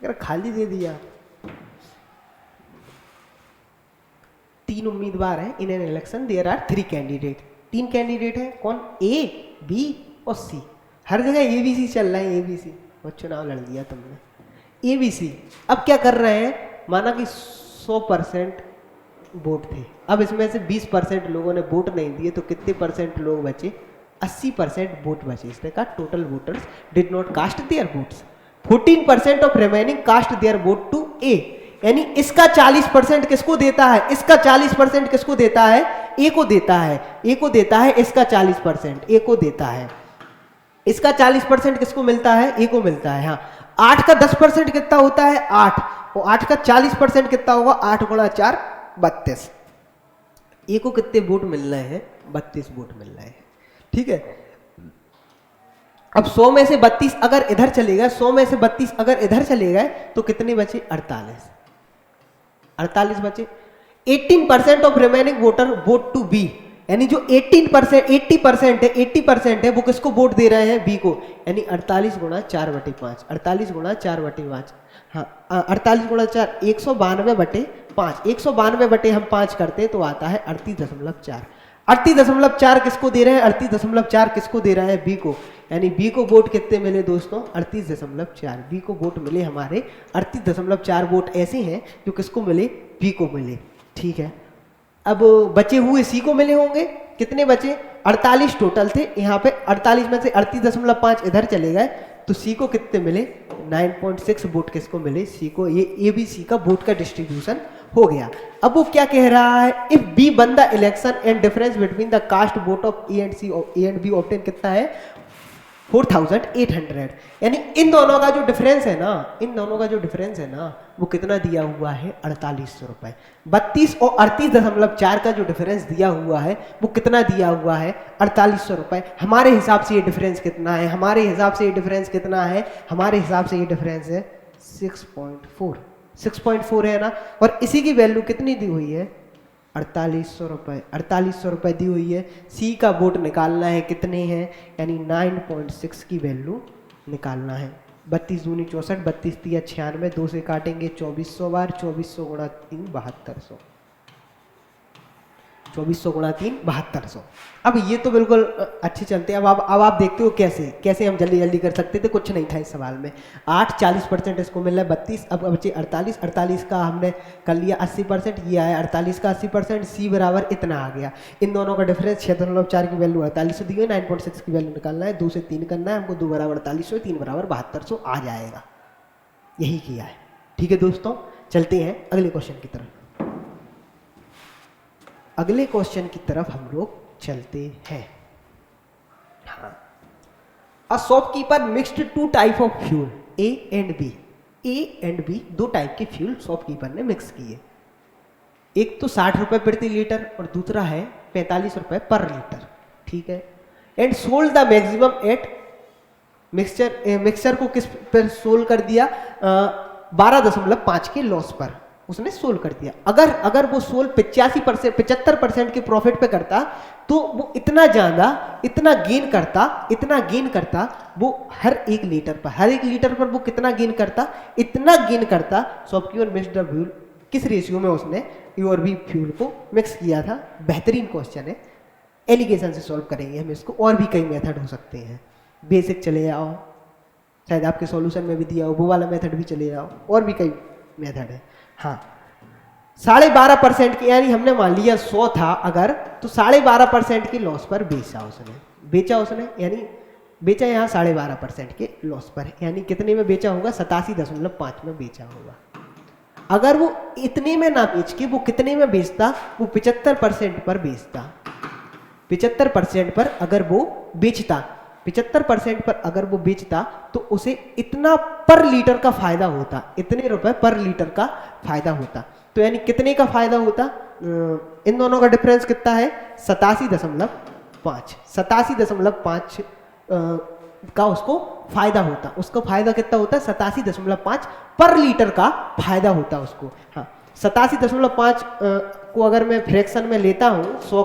अगर खाली दे दिया। 3 उम्मीदवार हैं in an election, there are 3 candidate. 3 candidate हैं, कौन? ए, बी और सी। हर जगह ABC चल रहा है, ABC। और चुनाव लड़ लिया तुमने, ABC। अब क्या कर रहे हैं, माना कि 100% वोट थे, अब इसमें से 20% लोगों ने वोट नहीं दिए, तो कितने परसेंट लोग बचे? 80% वोट बचे। इसने कहा total voters did not cast their votes, 14% of remaining cast their vote to A. यानी इसका 40% किसको देता है? इसका 40% किसको देता है? ए को देता है। ए को देता है इसका 40%, ए को देता है। इसका 40% किसको मिलता है? ए को मिलता है। हाँ, 8 का 10% कितना होता है? 8। और 8 का 40% कितना होगा? 8 गुणा 4 32। ए को कितने वोट मिल रहे हैं? 32 वोट मिल रहे हैं। ठीक है, अब 100 में से 32 अगर इधर चले गए, 100 में से 32 अगर इधर चले गए तो कितने बचे? 48। 48 बचे। 18% of remaining voter vote to B, यानी जो 18% 80% है, 80% है, वो किसको वोट दे रहे हैं? बी को। यानी 48 गुणा 4/5, 48 गुणा 4/5। हाँ, 48 गुणा 4 192/5। 192 हम 5 करते तो आता है 38.4। 38.4 किसको दे रहे हैं? 38.4 किसको दे रहा है? बी को। यानी बी को वोट कितने मिले दोस्तों? 38.4। बी को वोट मिले हमारे 38.4 वोट ऐसे हैं जो किसको मिले? बी को मिले। ठीक है, अब बचे हुए सी को मिले होंगे। कितने बचे? 48 टोटल थे, यहाँ पे 48 में से 38.5 इधर चले गए, तो सी को कितने मिले? 9.6 वोट किसको मिले? सी को। ये ए बी सी का वोट का डिस्ट्रीब्यूशन हो गया। अब वो क्या कह रहा है? If B won the election and difference between the cast vote of A and C, A and B obtain कितना है? 4800। यानी इन दोनों का जो डिफरेंस है ना, इन दोनों का जो डिफरेंस है ना, वो कितना दिया हुआ है? 4800 रुपए। 32 और 38.4 का जो डिफरेंस दिया हुआ है वो कितना दिया हुआ है? 4800 रुपए। हमारे हिसाब से ये डिफरेंस कितना है? हमारे हिसाब से ये डिफरेंस कितना है? हमारे हिसाब से ये डिफरेंस है 6.4। 6.4 है ना। और इसी की वैल्यू कितनी दी हुई है? 4800 रुपये। 4800 रुपये दी हुई है। सी का वोट निकालना है, कितने हैं? यानी 9.6 की वैल्यू निकालना है। 32 दूनी 64, 32 तिया 96, 2 से काटेंगे 2400 बार, 2400 गुणा 3 7200, 2400 गुणा 3 7200। अब ये तो बिल्कुल अच्छे चलते हैं। अब आप देखते हो कैसे हम जल्दी जल्दी कर सकते थे, कुछ नहीं था इस सवाल में। 8 40% इसको मिल रहा है 32, अब बचे 48। 48 का हमने कर लिया 80%, ये आया 48 का 80%, सी बराबर इतना आ गया। इन दोनों का डिफरेंस 6.4 की वैल्यू 4800 दी है, 9.6 की वैल्यू निकालना है, 2 से 3 करना है हमको, 2 बराबर 4800, 3 बराबर 7200 आ जाएगा। यही किया है। ठीक है दोस्तों, चलते हैं अगले क्वेश्चन की तरफ। अगले क्वेश्चन की तरफ हम लोग चलते हैं। हाँ, a shopkeeper mixed 2 type of fuel A and B. A and B 2 type के फ्यूल शॉपकीपर ने मिक्स किए। एक तो 60 रुपये प्रति लीटर और दूसरा है 45 रुपये पर लीटर। ठीक है, and sold the maximum at mixture को किस पर सोल्ड कर दिया? 12.5 के लॉस पर उसने सोल्ड कर दिया। अगर वो सोल्ड 75% के प्रॉफिट पे करता तो वो इतना गेन करता वो हर एक लीटर पर वो कितना गेन करता? इतना गेन करता। शॉपकीपर मिक्स्ड द फ्यूल, किस रेशियो में उसने ए और बी फ्यूल को मिक्स किया था? बेहतरीन क्वेश्चन है, एलिगेशन से सॉल्व करेंगे हम इसको। और भी कई मेथड हो सकते हैं, बेसिक चले जाओ, शायद आपके सॉल्यूशन में भी दिया हो, वो वाला मेथड भी चले जाओ, और भी कई मेथड है। हाँ, 12.5% के, यानी हमने मान लिया 100 था अगर, तो 12.5% के लॉस पर बेचा उसने, यानी बेचा यहाँ 12.5% के लॉस पर, यानी कितने में बेचा होगा? 87.5 में बेचा होगा। अगर वो इतने में ना बेच के वो कितने में बेचता? वो 75% पर बेचता। 75% पर अगर वो बेचता 75% पर अगर वो बेचता तो उसे इतना पर लीटर का फायदा होता, इतने रुपए पर लीटर का फायदा होता। तो यानी कितने का फायदा होता, इन दोनों का डिफरेंस कितना है 87.5, 87.5 का उसको फायदा होता। उसको फायदा कितना होता है 87.5 पर लीटर का फायदा होता उसको। हाँ 87.5 को अगर मैं फ्रैक्शन में लेता हूँ 100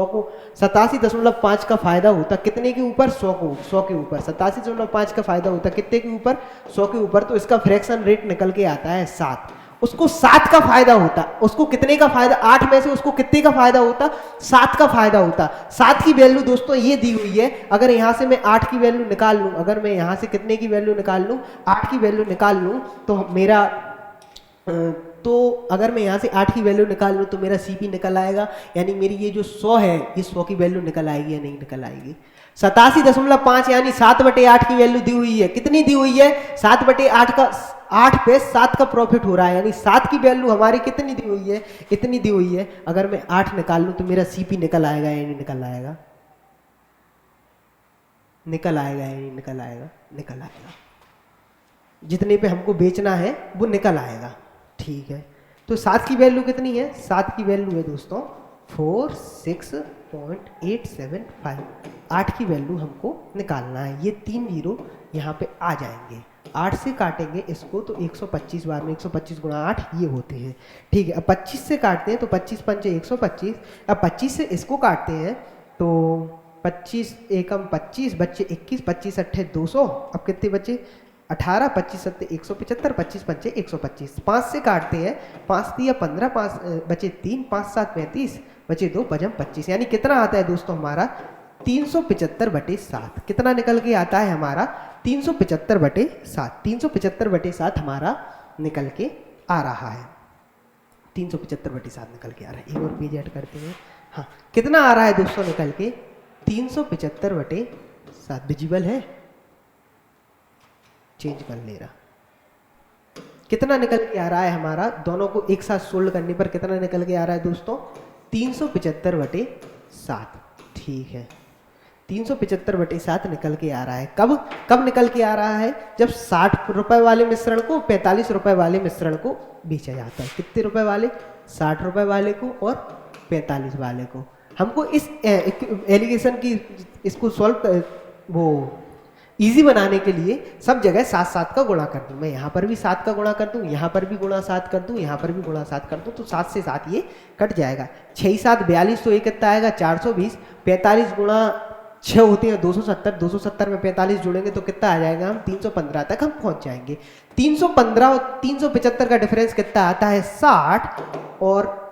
को 87.5 का फायदा होता कितने के ऊपर 100 के ऊपर 87.5 का फायदा होता कितने के ऊपर 100 के ऊपर। तो इसका फ्रैक्शन रेट निकल के आता है 7। उसको 7 का फायदा होता, उसको कितने का फायदा, 8 में से उसको कितने का फायदा होता 7 का फायदा होता। 7 की वैल्यू दोस्तों ये दी हुई है, अगर यहां से मैं 8 की वैल्यू निकाल लूं, अगर मैं यहां से कितने की वैल्यू निकाल लूं 8 की वैल्यू निकाल लूं तो मेरा अगर मैं यहाँ से 8 की वैल्यू निकाल लूँ तो मेरा सीपी निकल आएगा, यानी मेरी ये जो 100 है ये 100 की वैल्यू निकल आएगी या नहीं निकल आएगी। 87.5 यानी 7/8 की वैल्यू दी हुई है, कितनी दी हुई है 7/8 का, 8 पे 7 का प्रॉफिट हो रहा है, यानी 7 की वैल्यू हमारी कितनी दी हुई है, इतनी दी हुई है। अगर मैं 8 निकाल लूँ तो मेरा सीपी निकल आएगा या नहीं निकल आएगा, निकल आएगा या नहीं निकल आएगा, निकल आएगा। जितने पे हमको बेचना है वो निकल आएगा, ठीक है। तो 7 की वैल्यू कितनी है, 7 की वैल्यू है दोस्तों 46.875। 8 की वैल्यू हमको निकालना है, ये 3 जीरो यहाँ पे आ जाएंगे। 8 से काटेंगे इसको तो 125 बार में 125 गुणा 8 ये होते हैं, ठीक है। अब 25 से काटते हैं तो 25 पंचे 125। अब 25 से इसको काटते हैं तो 25 एकम 25 बच्चे 21, 25 अट्ठे 200। अब कितने बचे 18, 25 सत्ते 175, 25 पंचे 125। 5 से काटते हैं, 5 दिया 15, 5 बचे 3, 5 7 35 बचे 2 पजम 25। यानी कितना आता है दोस्तों हमारा 375/7। कितना निकल के आता है हमारा 375/7। 375/7 हमारा निकल के आ रहा है, 375/7 निकल के आ रहा है। एक और पेज ऐड करते हैं। हाँ कितना आ रहा है दोस्तों निकल के 375/7। विजिबल है, चेंज कर ले रहा, कितना निकल के आ रहा है हमारा, दोनों को एक साथ सोल्ड करने पर कितना निकल के आ रहा है दोस्तों 375/7, ठीक है। 375/7 निकल के आ रहा है। कब निकल के आ रहा है, जब 60 रुपए वाले मिश्रण को 45 रुपए वाले मिश्रण को बेचा जाता है। कितने रुपए वाले, 60 रुपए वाले को और 45 वाले को। हमको इस एलिगेशन की इसको सॉल्व वो इजी बनाने के लिए सब जगह 7 का गुणा कर दूं। मैं यहाँ पर भी 7 का गुणा कर दूं, यहाँ पर भी गुणा 7 कर दूं, यहाँ पर भी गुणा 7 कर दूं, तो 7 से 7 ये कट जाएगा। 6 7 42, तो ये कितना आएगा 420। 45 गुणा 6 होते हैं 270, 270 में 45 जोड़ेंगे तो कितना आ जाएगा, हम 315 तक हम पहुँच जाएंगे। 315 और 375 का डिफरेंस कितना आता है 60, और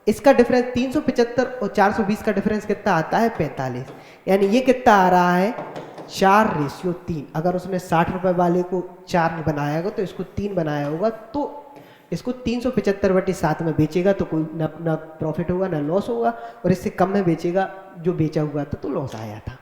इसका डिफरेंस 375 और 420 का डिफरेंस कितना आता है 45। यानी ये कितना आ रहा है 4:3। अगर उसने 60 रुपए वाले को 4 बनाया होगा तो इसको 3 बनाया होगा, तो इसको 375/7 में बेचेगा तो कोई ना प्रॉफिट होगा ना लॉस होगा, और इससे कम में बेचेगा जो बेचा हुआ था तो लॉस आया था।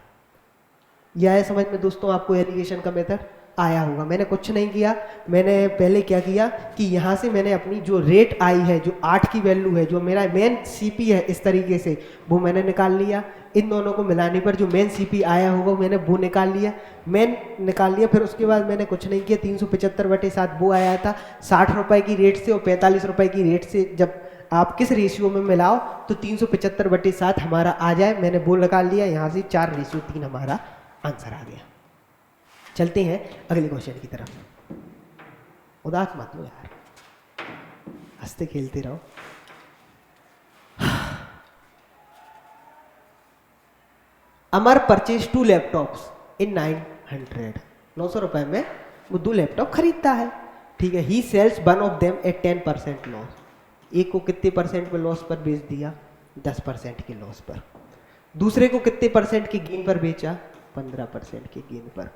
यह है समझ में दोस्तों आपको एलिगेशन का मेथड आया होगा। मैंने कुछ नहीं किया, मैंने पहले क्या किया कि यहाँ से मैंने अपनी जो रेट आई है, जो 8 की वैल्यू है, जो मेरा मेन सीपी है इस तरीके से, वो मैंने निकाल लिया। इन दोनों को मिलाने पर जो मेन सीपी आया होगा मैंने वो निकाल लिया, मेन निकाल लिया। फिर उसके बाद मैंने कुछ नहीं किया, 375/7 वो आया था 60 रुपए की रेट से और 45 रुपए की रेट से जब आप किस रेशियो में मिलाओ तो 375/7 हमारा आ जाए, मैंने वो निकाल लिया। यहाँ से 4:3 हमारा आंसर आ गया। चलते हैं अगले क्वेश्चन की तरफ। उदास मत लो यार, हंसते खेलते रहो। अमर परचेज 2 लैपटॉप्स इन 900। 900 रुपए में वो 2 लैपटॉप खरीदता है, ठीक है। He sells one of them at 10% loss. एक को कितने परसेंट में लॉस पर बेच दिया, 10% के लॉस पर। दूसरे को कितने परसेंट के गेन पर बेचा, 15% के गेन पर।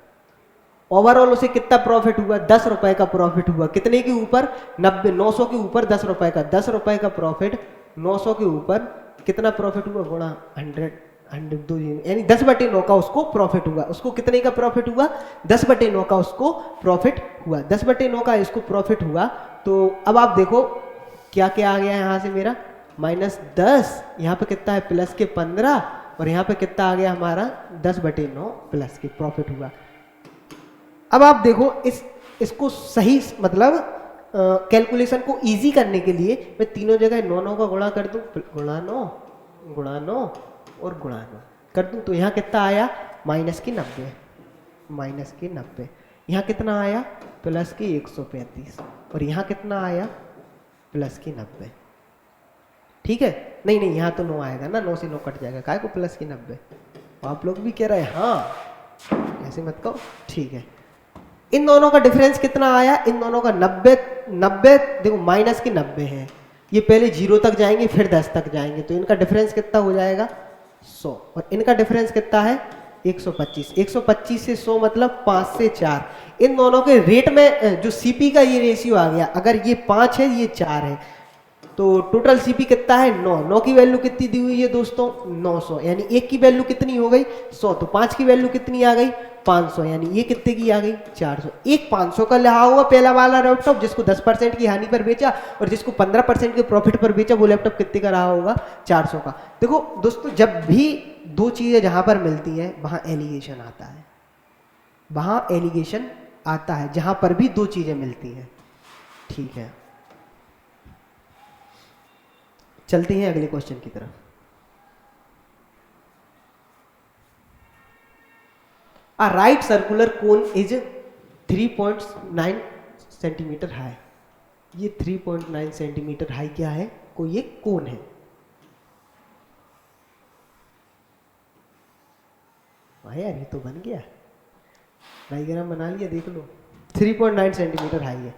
ओवरऑल उसे कितना प्रॉफिट हुआ, 10 रुपए का प्रॉफिट हुआ। कितने के ऊपर, 900 के ऊपर 10 रुपए का, 10 रुपए का प्रॉफिट 900 के ऊपर कितना प्रॉफिट हुआ, गुणा 100 यानी 10/9 का उसको प्रॉफिट हुआ। उसको कितने का प्रॉफिट हुआ, 10/9 का उसको प्रॉफिट हुआ। 10/9 का इसको प्रॉफिट हुआ। तो अब आप देखो क्या क्या आ गया यहाँ से मेरा, -10, यहाँ पे कितना है प्लस के 15, और यहाँ पे कितना आ गया हमारा 10/9 प्लस की प्रॉफिट हुआ। अब आप देखो इसको सही मतलब कैलकुलेशन को इजी करने के लिए मैं तीनों जगह 9 का गुणा कर दूं, गुणा 9 और गुणा 9 कर दूं, तो यहाँ कितना आया -90, यहाँ कितना आया +135 और यहाँ कितना आया +90। ठीक है, नहीं यहाँ तो 9 आएगा ना, 9 से 9 कट जाएगा, काय को +90। आप लोग भी कह रहे हैं हाँ, ऐसे मत कहो। ठीक है, इन दोनों का डिफरेंस कितना आया, इन दोनों का 90 देखो -90 है, ये पहले 0 तक जाएंगे फिर 10 तक जाएंगे, तो इनका डिफरेंस कितना हो जाएगा 100 और इनका डिफरेंस कितना है 125। 125 से 100 मतलब 5 से 4। इन दोनों के रेट में जो सीपी का ये रेशियो आ गया, अगर ये 5 है ये 4 है, तो टोटल सीपी कितना है 9। 9 की वैल्यू कितनी दी हुई है दोस्तों 900, यानी 1 की वैल्यू कितनी हो गई 100, तो 5 की वैल्यू कितनी आ गई 500, यानी ये कितने की आ गई 400। एक 500 का लिया हुआ पहला वाला लैपटॉप, जिसको 10% की हानि पर बेचा और जिसको 15% के प्रॉफिट पर बेचा, वो लैपटॉप कितने का रहा होगा 400 का। देखो दोस्तों, जब भी दो चीजें जहां पर मिलती हैं वहां एलिगेशन आता है, वहां एलिगेशन आता है जहां पर भी दो चीजें मिलती हैं। ठीक है, चलते हैं अगले क्वेश्चन की तरफ। A right circular cone is 3.9 centimetre high. ये 3.9 सेंटीमीटर हाई क्या है, कोई एक कोन है। वाह यार, ये तो बन गया, डायग्राम बना लिया, देख लो। 3.9 सेंटीमीटर हाई है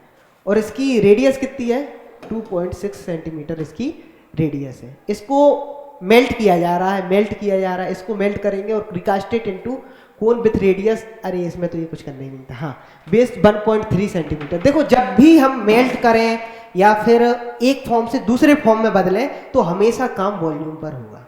और इसकी रेडियस कितनी है 2.6 सेंटीमीटर इसकी रेडियस है। इसको मेल्ट किया जा रहा है, इसको मेल्ट करेंगे और रिकास्टेड इनटू कोन विथ रेडियस, अरे इसमें तो ये कुछ करना ही नहीं था, हाँ, बेस 1.3 सेंटीमीटर। देखो, जब भी हम मेल्ट करें या फिर एक फॉर्म से दूसरे फॉर्म में बदलें तो हमेशा काम वॉल्यूम पर होगा,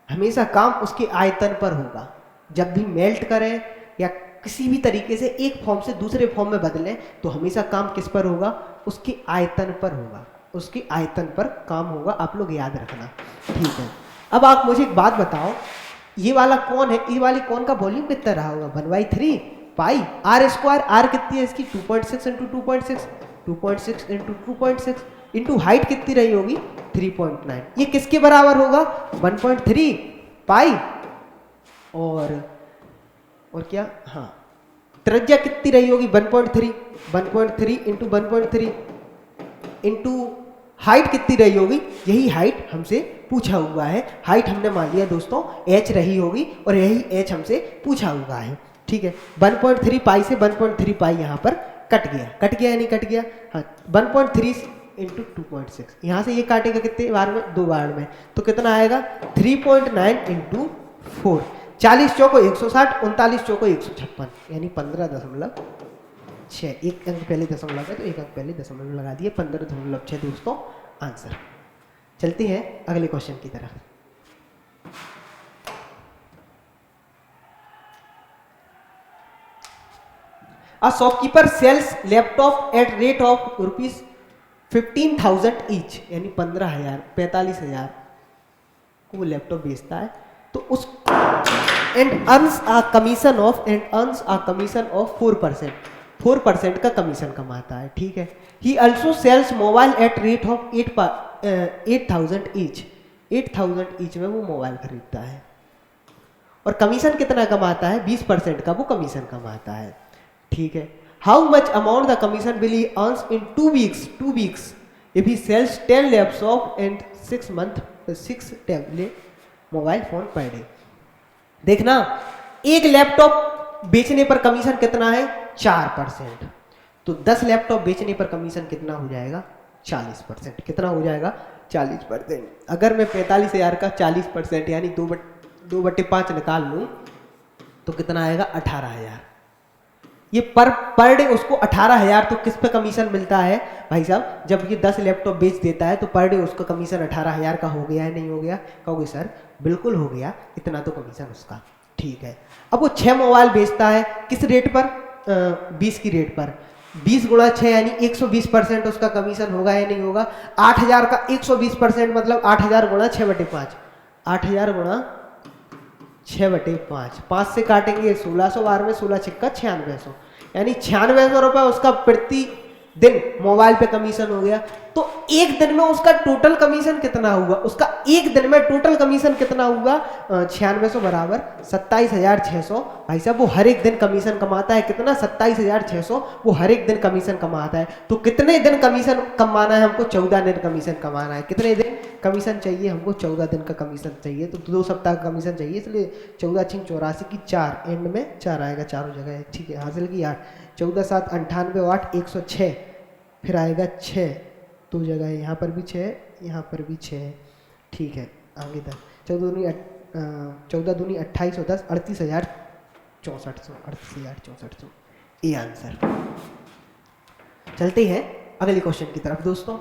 हमेशा काम उसके आयतन पर होगा। जब भी मेल्ट करें या किसी भी तरीके से एक फॉर्म से दूसरे फॉर्म में बदलें तो हमेशा काम किस पर होगा, उसके आयतन पर होगा, उसके आयतन पर काम होगा, आप लोग याद रखना। ठीक है, अब आप मुझे एक बात बताओ, ये वाला कौन है, ये वाली कौन का वॉल्यूम कितना रहा होगा 1/3 पाई r स्क्वायर। r कितनी है इसकी 2.6 इंटू 2.6, 2.6 इंटू 2.6 इंटू हाइट कितनी रही होगी 3.9। ये किसके बराबर होगा 1.3 पाई और क्या, हाँ, त्रिज्या कितनी रही होगी 1.3 इंटू 1.3 इंटू हाइट कितनी रही होगी, यही हाइट हमसे पूछा हुआ है। हाइट हमने मान लिया दोस्तों h रही होगी और यही h हमसे पूछा हुआ है। ठीक है, 1.3 पाई से 1.3 पाई यहाँ पर कट गया या नहीं कट गया, हाँ, 1.3 इंटू 2.6, यहाँ से ये काटेगा कितने बार में 2 बार में, तो कितना आएगा 3.9 इंटू 4, 40 चौको 160, 39 चौको 156, यानी 15.6। एक अंक पहले दशमलव है तो एक अंक पहले दशमलव लगा दिए, 15.6 दोस्तों आंसर। चलते हैं अगले क्वेश्चन की तरफ। A shopkeeper sells laptop at rate of ₹15,000 each, यानी 45,000 को वो लैपटॉप बेचता है, तो उस and earns a commission of 4% का कमीशन कमाता है। ठीक है, he also sells mobile at rate of 8,000 each, 8,000 each में वो मोबाइल खरीदता है और कमीशन कितना कमाता है 20% का वो कमीशन कमाता है। ठीक है, how much amount the commission will he earns in 2 weeks if he sells 10 laptops and 6 month 6 tablet mobile phone per day. देखना, एक लैपटॉप बेचने पर कमीशन कितना है 4%, तो 10 लैपटॉप बेचने पर कमीशन कितना हो जाएगा 40%। कितना हो जाएगा 40%। अगर मैं 45,000 का 40% यानी 2/5 निकाल लूं तो कितना आएगा 18,000। ये पर डे उसको 18,000, तो किस पे कमीशन मिलता है भाई साहब, जब ये 10 लैपटॉप बेच देता है तो पर डे उसका कमीशन 18,000 का हो गया है, नहीं हो गया? कहोगे सर बिल्कुल हो गया, इतना तो कमीशन उसका। ठीक है, अब वो 6 मोबाइल बेचता है, किस रेट पर 20 की रेट पर, 20 गुणा 6 यानी 120% उसका कमीशन होगा या नहीं होगा? 8,000 का 120% मतलब 8,000 गुणा 6/5, 8,000 गुणा 6/5, 5 से काटेंगे 1600, बार में 16 छिक्का 9600, यानी 9600 रुपये उसका प्रति दिन मोबाइल पे कमीशन हो गया। तो एक दिन में उसका टोटल कमीशन कितना हुआ, उसका एक दिन में टोटल कमीशन कितना हुआ, 9600 बराबर 27,600। भाई साहब वो हर एक दिन कमीशन कमाता है, कितना, 27,600 वो हर एक दिन कमीशन कमाता है। तो कितने दिन कमीशन कमाना है हमको, 14 दिन कमीशन कमाना है। कितने दिन कमीशन चाहिए हमको, 14 दिन का कमीशन चाहिए। तो 2 सप्ताह का कमीशन चाहिए, इसलिए 14 × 84 की 4, एंड में 4 आएगा चारों जगह, ठीक है, हासिल की 8, 14 × 7 = 98, 8 106, फिर आएगा 6 2 जगह, यहाँ पर भी 6, यहाँ पर भी 6, ठीक है, आगे तक 14 दूनी 28 और 10 38,6400, 38,6400 ये आंसर। चलते हैं अगले क्वेश्चन की तरफ दोस्तों।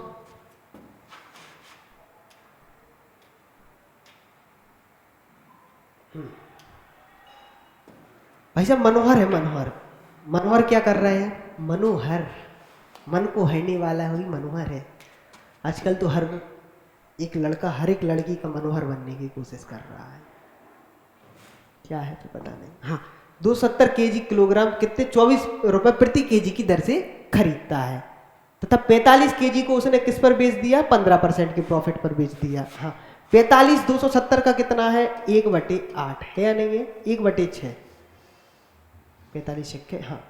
भाई साहब मनोहर है, मनोहर क्या कर रहे हैं, मनोहर मन को हरने वाला ही मनोहर है। आजकल तो हर एक लड़का हर एक लड़की का मनोहर बनने की कोशिश कर रहा है, क्या है तो पता नहीं। हाँ, 270 kg किलोग्राम कितने 24 रुपए प्रति केजी की दर से खरीदता है, तथा 45 kg को उसने किस पर बेच दिया, 15% के प्रॉफिट पर बेच दिया। हाँ, 45 270 का कितना है, 1/8 है या नहीं है, 1/6, 45 छक्के, हाँ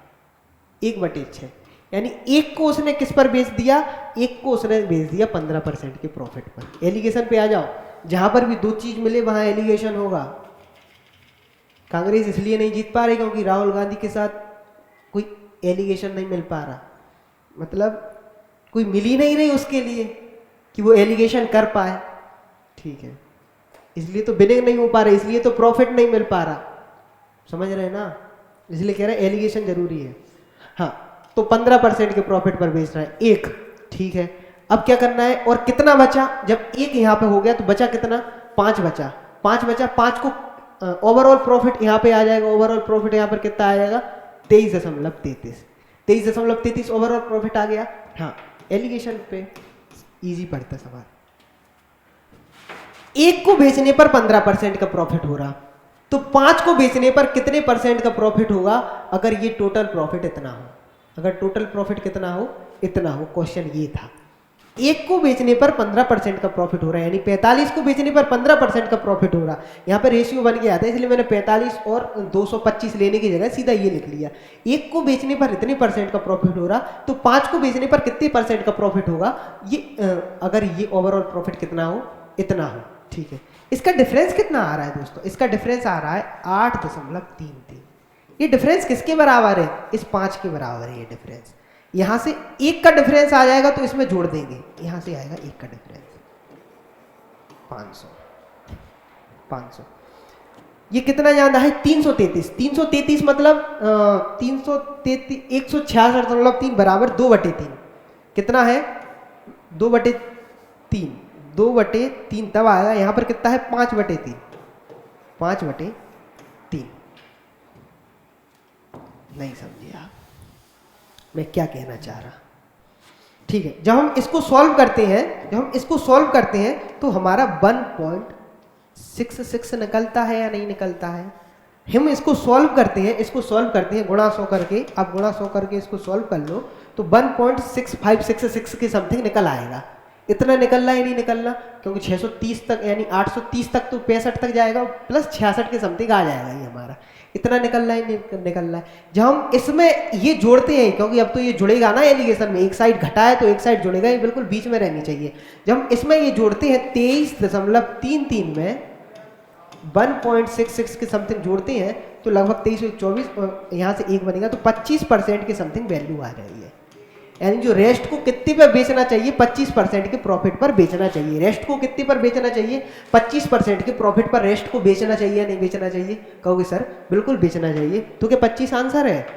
1/6, यानी एक को उसने किस पर बेच दिया, एक को उसने बेच दिया 15% के प्रॉफिट पर। एलिगेशन पे आ जाओ, जहां पर भी 2 चीज मिले वहां एलिगेशन होगा। कांग्रेस इसलिए नहीं जीत पा रही क्योंकि राहुल गांधी के साथ कोई एलिगेशन नहीं मिल पा रहा, मतलब कोई मिल ही नहीं रही उसके लिए कि वो एलिगेशन कर पाए, ठीक है, इसलिए तो बिलिंग नहीं हो पा रही, इसलिए तो प्रॉफिट नहीं मिल पा रहा, समझ रहे हैं ना, इसलिए कह रहे हैं एलिगेशन जरूरी है। हाँ, तो 15% के प्रॉफिट पर बेच रहा है, एक, ठीक है। अब क्या करना है, और कितना बचा, जब एक यहाँ पे हो गया तो बचा कितना, 5 बचा, 5 को ओवरऑल प्रॉफिट यहाँ पे आ जाएगा, ओवरऑल प्रॉफिट यहाँ पर कितना आ जाएगा, 23.33 ओवरऑल प्रॉफिट आ गया। हाँ, एलिगेशन पे इजी पड़ता सवाल। एक को बेचने पर 15% का प्रॉफिट हो रहा, तो 5 को बेचने पर कितने % का प्रॉफिट होगा, अगर ये टोटल प्रॉफिट इतना हो, अगर टोटल प्रॉफिट कितना हो, इतना हो। क्वेश्चन ये था, एक को बेचने पर 15% का प्रॉफिट हो रहा है, यानी 45 को बेचने पर 15% का प्रॉफिट हो रहा। यहाँ पर रेशियो बन गया था, इसलिए मैंने 45 और 225 लेने की जगह सीधा ये लिख लिया। एक को बेचने पर इतने % का प्रॉफिट हो रहा, तो 5 को बेचने पर कितने % का प्रॉफिट होगा, ये अगर ये ओवरऑल प्रॉफिट कितना हो, इतना हो, ठीक है। इसका डिफरेंस कितना आ रहा है दोस्तों, इसका डिफरेंस आ रहा है 8.33। ये डिफरेंस किसके बराबर है, इस 5 के बराबर है ये डिफरेंस। यहां से 1 का डिफरेंस आ जाएगा तो इसमें जोड़ देंगे, यहां से आएगा 1 का डिफरेंस, 500। ये कितना ज्यादा है, 333 मतलब 333 166.3 बराबर 2/3 कितना है, 2/3 2/3 तब आएगा, यहां पर कितना है 5/3 नहीं समझे आप मैं क्या कहना चाह रहा, ठीक है। जब हम इसको सॉल्व करते हैं तो हमारा 1.66 निकलता है या नहीं निकलता है। हम इसको सॉल्व करते हैं गुणा 100 करके, आप गुणा 100 करके इसको सॉल्व कर लो तो 1.6566 के समथिंग निकल आएगा। इतना निकलना ही नहीं निकलना, क्योंकि 630 तक यानी 830 तक तो 65 तक जाएगा, प्लस 66 के समथिंग आ जाएगा ये हमारा, इतना निकलना ही निकलना है। जब हम इसमें ये जोड़ते हैं, क्योंकि अब तो ये जुड़ेगा ना एलिगेशन में, एक साइड घटा है तो एक साइड जुड़ेगा, ये बिल्कुल बीच में रहनी चाहिए। जब हम इसमें ये जोड़ते हैं 23.33 में 1.66 के समथिंग जोड़ते हैं तो लगभग 2324 और यहाँ से 1 बनेगा, तो 25% के समथिंग वैल्यू आ रही है। यानी जो रेस्ट को कितने पर बेचना चाहिए, 25% के प्रॉफिट पर बेचना चाहिए। रेस्ट को कितने पर बेचना चाहिए, 25% के प्रॉफिट पर रेस्ट को बेचना चाहिए या नहीं बेचना चाहिए, कहोगे सर बिल्कुल बेचना चाहिए। तो क्या 25 आंसर है,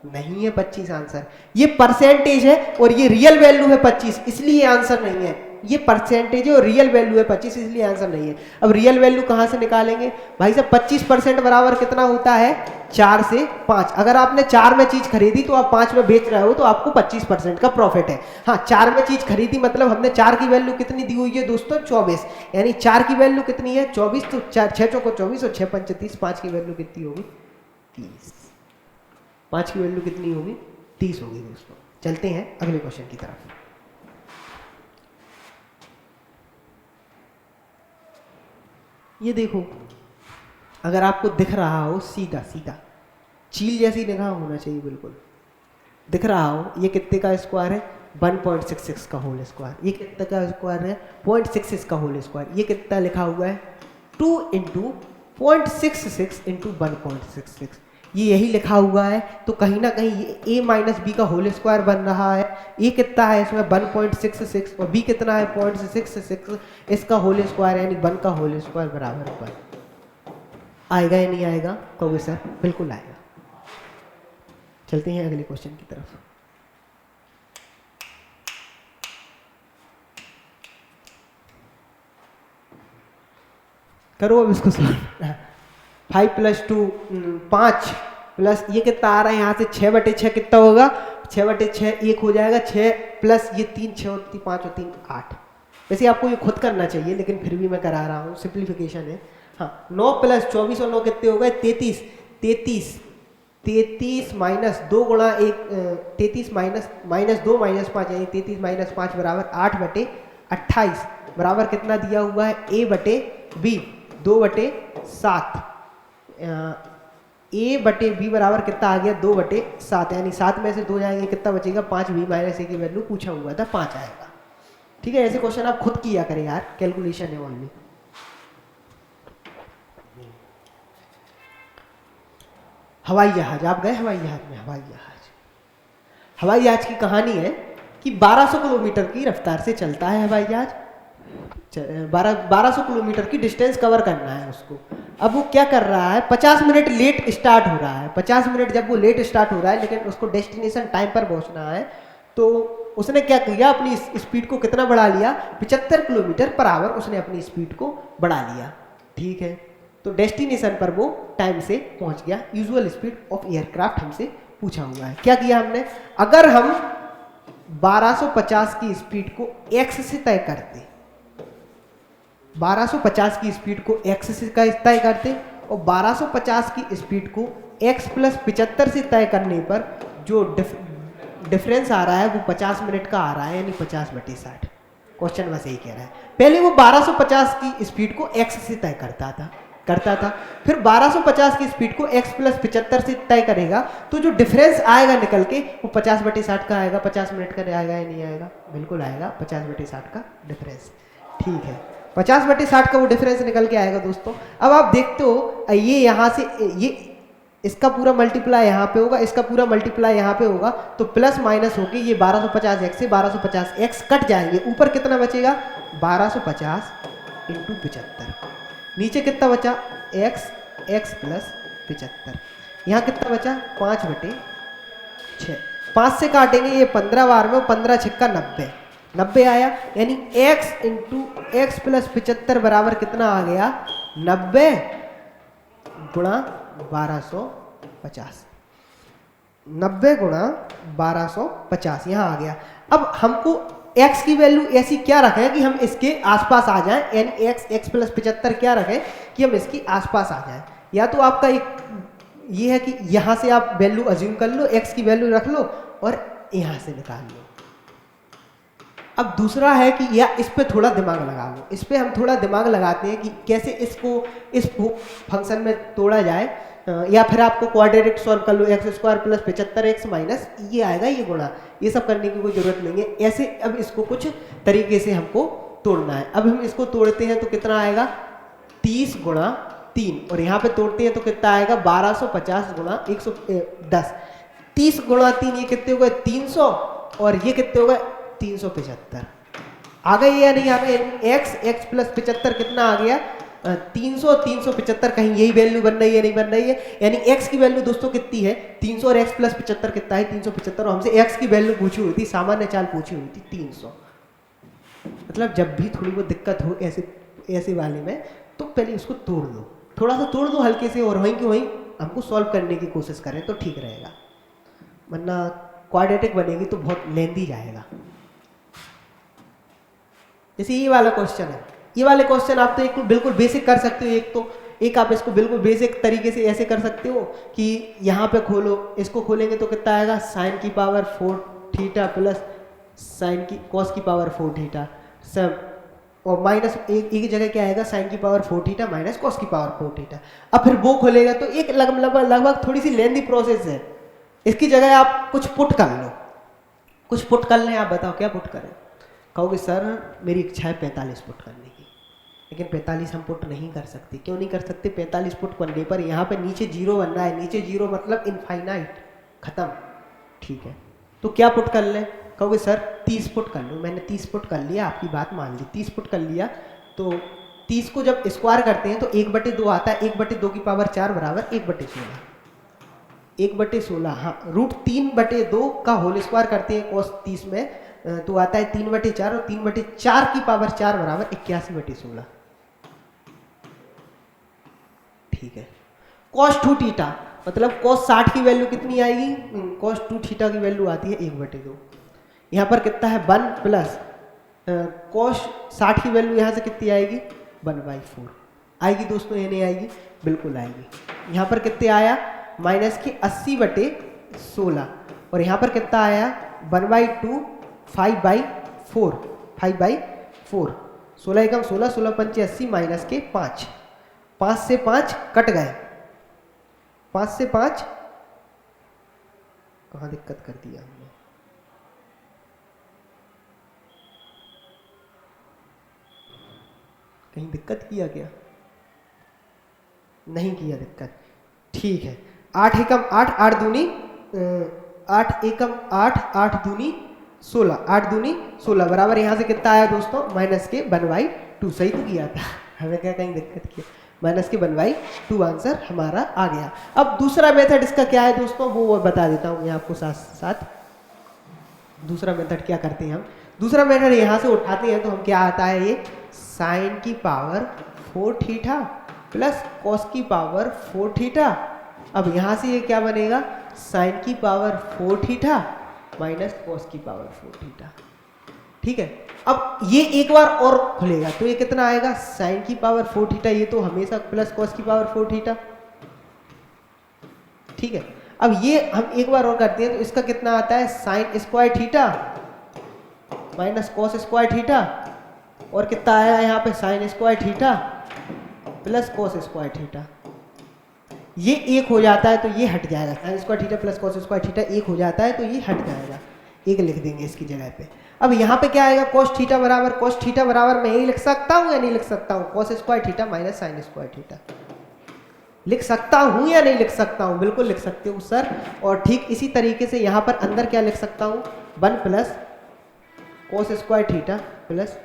नहीं है 25 आंसर, ये परसेंटेज है और ये रियल वैल्यू है 25, इसलिए आंसर नहीं है। ये परसेंटेज है और रियल वैल्यू है 25, इसलिए आंसर नहीं है। अब रियल वैल्यू कहाँ से निकालेंगे भाई साहब? 25% बराबर कितना होता है? 4 से 5। अगर आपने 4 में चीज खरीदी तो आप 5 में बेच रहे हो तो आपको 25% का प्रॉफिट है। हाँ, 4 में चीज खरीदी मतलब हमने 4 की वैल्यू कितनी दी हुई है दोस्तों? 24। यानी 4 की वैल्यू कितनी है? 24। तो 6 चौको 24 और 6 पंचे 30। 5 की वैल्यू कितनी होगी? 30। 5 की वैल्यू कितनी होगी? 30 होगी दोस्तों। चलते हैं अगले क्वेश्चन की तरफ। ये देखो, अगर आपको दिख रहा हो सीधा सीधा चील जैसी निगाह होना चाहिए, बिल्कुल दिख रहा हो, ये कितने का स्क्वायर है? 1.66 का होल स्क्वायर। ये कितने का स्क्वायर है? 0.66 का होल स्क्वायर। ये कितना लिखा हुआ है? 2 इंटू 0.66 इंटू 1.66। ये यही लिखा हुआ है, तो कहीं ना कहीं ये a माइनस बी का होल स्क्वायर बन रहा है। a कितना है इसमें? 1.66 और b कितना है? 0.66। इसका होल स्क्वायर यानी 1 का होल स्क्वायर बराबर 1। आएगा या नहीं आएगा? कहोगे सर बिल्कुल आएगा। चलते हैं अगले क्वेश्चन की तरफ। करो अब इसको सॉल्व। 5 प्लस 2 5 प्लस ये कितना आ रहा है यहाँ से? 6/6 कितना होगा? 6/6 1 हो जाएगा। 6 प्लस ये 3, 6 और 5 और 3 8। वैसे आपको ये खुद करना चाहिए लेकिन फिर भी मैं करा रहा हूँ, सिंप्लीफिकेशन है। हाँ, 9 प्लस 24 और 9 कितने हो गए? 33। 33 माइनस 2 गुणा 1, 33 माइनस 2 माइनस 5 यानी 33 माइनस 5 बराबर 8/28 बराबर कितना दिया हुआ है? a/b 2/7। a/b बराबर कितना आ गया? 2/7। यानी 7 में से 2 जाएंगे, कितना बचेगा? 5। b माइनस a की वैल्यू पूछा हुआ था, 5 आएगा। ठीक है, ऐसे क्वेश्चन आप खुद किया करें यार, कैलकुलेशन है ओनली। हवाई जहाज, आप गए हवाई जहाज में? हवाई जहाज की कहानी है कि 1200 किलोमीटर की रफ्तार से चलता है हवाई जहाज। 1200 किलोमीटर की डिस्टेंस कवर करना है उसको। अब वो क्या कर रहा है? 50 मिनट लेट स्टार्ट हो रहा है। 50 मिनट जब वो लेट स्टार्ट हो रहा है लेकिन उसको डेस्टिनेशन टाइम पर पहुंचना है, तो उसने क्या किया? अपनी स्पीड को कितना बढ़ा लिया? 75 किलोमीटर पर आवर उसने अपनी स्पीड को बढ़ा लिया। ठीक है, तो डेस्टिनेशन पर वो टाइम से पहुंच गया। यूजुअल स्पीड ऑफ एयरक्राफ्ट हमसे पूछा हुआ है। क्या किया हमने? अगर हम 1250 की स्पीड को x से तय करते, 1250 की स्पीड को x से तय करते और 1250 की स्पीड को x प्लस 75 से तय करने पर जो डिफरेंस आ रहा है वो 50 मिनट का आ रहा है, यानी 50/60। क्वेश्चन बस यही कह रहा है। पहले वो 1250 की स्पीड को x से तय करता था, फिर 1250 की स्पीड को x प्लस 75 से तय करेगा, तो जो डिफरेंस आएगा निकल के वो 50/60 का आएगा। 50 मिनट का आएगा या नहीं आएगा? बिल्कुल आएगा, 50/60 का डिफरेंस। ठीक है, 50/60 का वो डिफरेंस निकल के आएगा दोस्तों। अब आप देखते हो ये यहाँ से ये इसका पूरा मल्टीप्लाई यहाँ पे होगा, इसका पूरा मल्टीप्लाई यहाँ पे होगा, तो प्लस माइनस होके ये 1250x से 1250x कट जाएंगे। ऊपर कितना बचेगा? 1250 इंटू 75। नीचे कितना बचा? x plus 75। यहाँ कितना बचा? 5/6। 5 से काटेंगे ये 15 बार में, 15 छक्का 90 आया। यानी x इंटू x प्लस 75 बराबर कितना आ गया? 90 गुणा 1250। 90 गुणा 1250 यहाँ आ गया। अब हमको x की वैल्यू ऐसी क्या रखें कि हम इसके आसपास आ जाएं, यानी x प्लस 75 क्या रखें कि हम इसकी आसपास आ जाएं। या तो आपका एक ये है कि यहाँ से आप वैल्यू अज्यूम कर लो, x की वैल्यू रख लो और यहाँ से निकाल लो। अब दूसरा है कि या इस पे थोड़ा दिमाग लगा लो। इस पे हम थोड़ा दिमाग लगाते हैं कि कैसे इसको इस फंक्शन में तोड़ा जाए, या फिर आपको क्वाड्रेटिक सॉल्व कर लो। x² प्लस 75x माइनस ये आएगा, ये गुणा, ये सब करने की कोई जरूरत नहीं है। ऐसे अब इसको कुछ तरीके से हमको तोड़ना है। अब हम इसको तोड़ते हैं तो कितना आएगा? 30 गुणा 3, और यहाँ पे तोड़ते हैं तो कितना आएगा? 1250 गुणा 110। 30 गुणा 3 ये कितने हो गए? 300, और ये कितने हो गए? 375। आ गए या नहीं आ गए? x प्लस 75 कितना आ गया? 300 375। कहीं यही वैल्यू बन रही है, नहीं बन रही है? यानी x की वैल्यू दोस्तों कितनी है? 300 और x प्लस 75 कितना है? 375। और हमसे x की वैल्यू पूछी हुई थी, सामान्य चाल पूछी हुई थी 300। मतलब जब भी थोड़ी बहुत दिक्कत हो ऐसे ऐसे वाले में, तो पहले उसको तोड़ दो, थोड़ा सा तोड़ दो हल्के से, और वहीं की वहीं हमको सॉल्व करने की कोशिश करें तो ठीक रहेगा, वरना क्वाड्रेटिक बनेगी तो बहुत लेंदी जाएगा। जैसे ये वाला क्वेश्चन है, ये वाले क्वेश्चन आप तो एक बिल्कुल बेसिक कर सकते हो, एक आप इसको बिल्कुल बेसिक तरीके से ऐसे कर सकते हो कि यहाँ पे खोलो, इसको खोलेंगे तो कितना आएगा, साइन की पावर 4 थीटा प्लस साइन की कॉस की पावर 4 थीटा सब, और माइनस एक जगह क्या आएगा, साइन की पावर 4 थीटा माइनस कॉस की पावर 4 थीटा। अब फिर वो खोलेगा तो एक लगभग थोड़ी सी लेंदी प्रोसेस है, इसकी जगह आप कुछ पुट कर लो, कुछ पुट कर लें। आप बताओ क्या पुट करें? कहोगे सर मेरी इच्छा है 45 पुट करने की, लेकिन 45 हम पुट नहीं कर सकते। क्यों नहीं कर सकते? 45 पुट करने पर यहाँ पे नीचे जीरो बन रहा है, नीचे जीरो मतलब इनफाइनाइट, खत्म। ठीक है, तो क्या पुट कर लें? कहोगे सर 30 पुट कर लो। मैंने 30 पुट कर लिया, आपकी बात मान ली, 30 पुट कर लिया। तो 30 को जब स्क्वायर करते हैं तो 1/2 आता है, 1/2 की पावर 4 बराबर 1/16, 1/16। हाँ, √3/2 का होल स्क्वायर करते हैं cos 30 में, तो आता है 3/4, और 3/4 की पावर 4 बराबर 81/16। ठीक है, cos 2 थीटा मतलब cos 60 की वैल्यू कितनी आएगी? cos 2 थीटा की वैल्यू आती है 1/2। यहाँ पर कितना है 1 प्लस cos 60 की वैल्यू यहाँ से कितनी आएगी 1/4 आएगी दोस्तों, ये नहीं आएगी? बिल्कुल आएगी। यहाँ पर कितने आया माइनस की 80/16, और यहाँ पर कितना आया 1/2 5/4, 5/4, 16 एकम 16, 16 पंचे 80 माइनस के 5, 5 से 5 कट गए, 5 से 5 कहाँ दिक्कत कर दिया हमने? कहीं दिक्कत किया क्या? नहीं किया दिक्कत। ठीक है, 8 एकम 8, 8 दूनी 8 एकम 8, 8 दूनी 16, 8 दूनी 16 बराबर यहाँ से कितना आया दोस्तों माइनस के 1/2। सही तो किया था, हमें क्या कहीं दिक्कत किया? माइनस के 1/2 आंसर हमारा आ गया। अब दूसरा मेथड इसका क्या है दोस्तों, वो बता देता हूँ मैं आपको साथ साथ। दूसरा मेथड क्या करते हैं हम? दूसरा मेथड यहाँ से उठाते हैं तो हम क्या आता है, ये साइन की पावर 4 थीटा प्लस कॉस की पावर 4 थीटा। अब यहाँ से ये क्या बनेगा, साइन की पावर 4 थीटा माइनस कॉस की पावर 4 थीटा। ठीक है, अब ये एक बार और खुलेगा तो ये कितना आएगा, साइन की पावर 4 थीटा, ये तो हमेशा प्लस कॉस की पावर 4 थीटा। ठीक है, अब ये हम एक बार और करते हैं तो इसका कितना आता है, sine square theta minus cos square theta, और कितना आया यहाँ पे sine square theta plus cos square theta. ये एक हो जाता है तो ये हट जाएगा, sine square theta plus cos square theta एक हो जाता है तो ये हट जाएगा, एक लिख देंगे इसकी जगह पे। अब यहाँ पे क्या आएगा, cos थीटा बराबर मैं यही लिख सकता हूँ या नहीं लिख सकता हूँ, cos square theta minus sine square theta. लिख सकता हूँ या नहीं लिख सकता हूँ? बिल्कुल लिख सकते हो सर। और ठीक इसी तरीके से यहाँ पर अंदर क्या लिख सकता हूँ, 1 plus cos square theta plus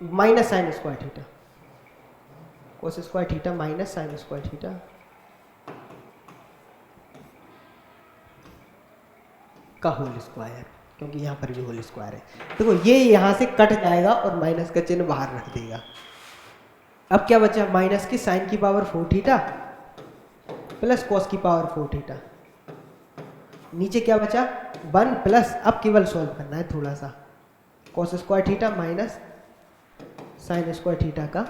minus sine square theta, cos square theta minus sine square theta का होल स्क्वायर, क्योंकि यहाँ पर भी होल स्क्वायर है। देखो ये यहाँ से कट जाएगा और माइनस का चिन्ह बाहर रख देगा। अब क्या बचा, माइनस की साइन की पावर 4 थीटा प्लस कॉस की पावर 4 थीटा। नीचे क्या बचा 1 प्लस, अब केवल सॉल्व करना है थोड़ा सा, cos square theta minus sine square theta का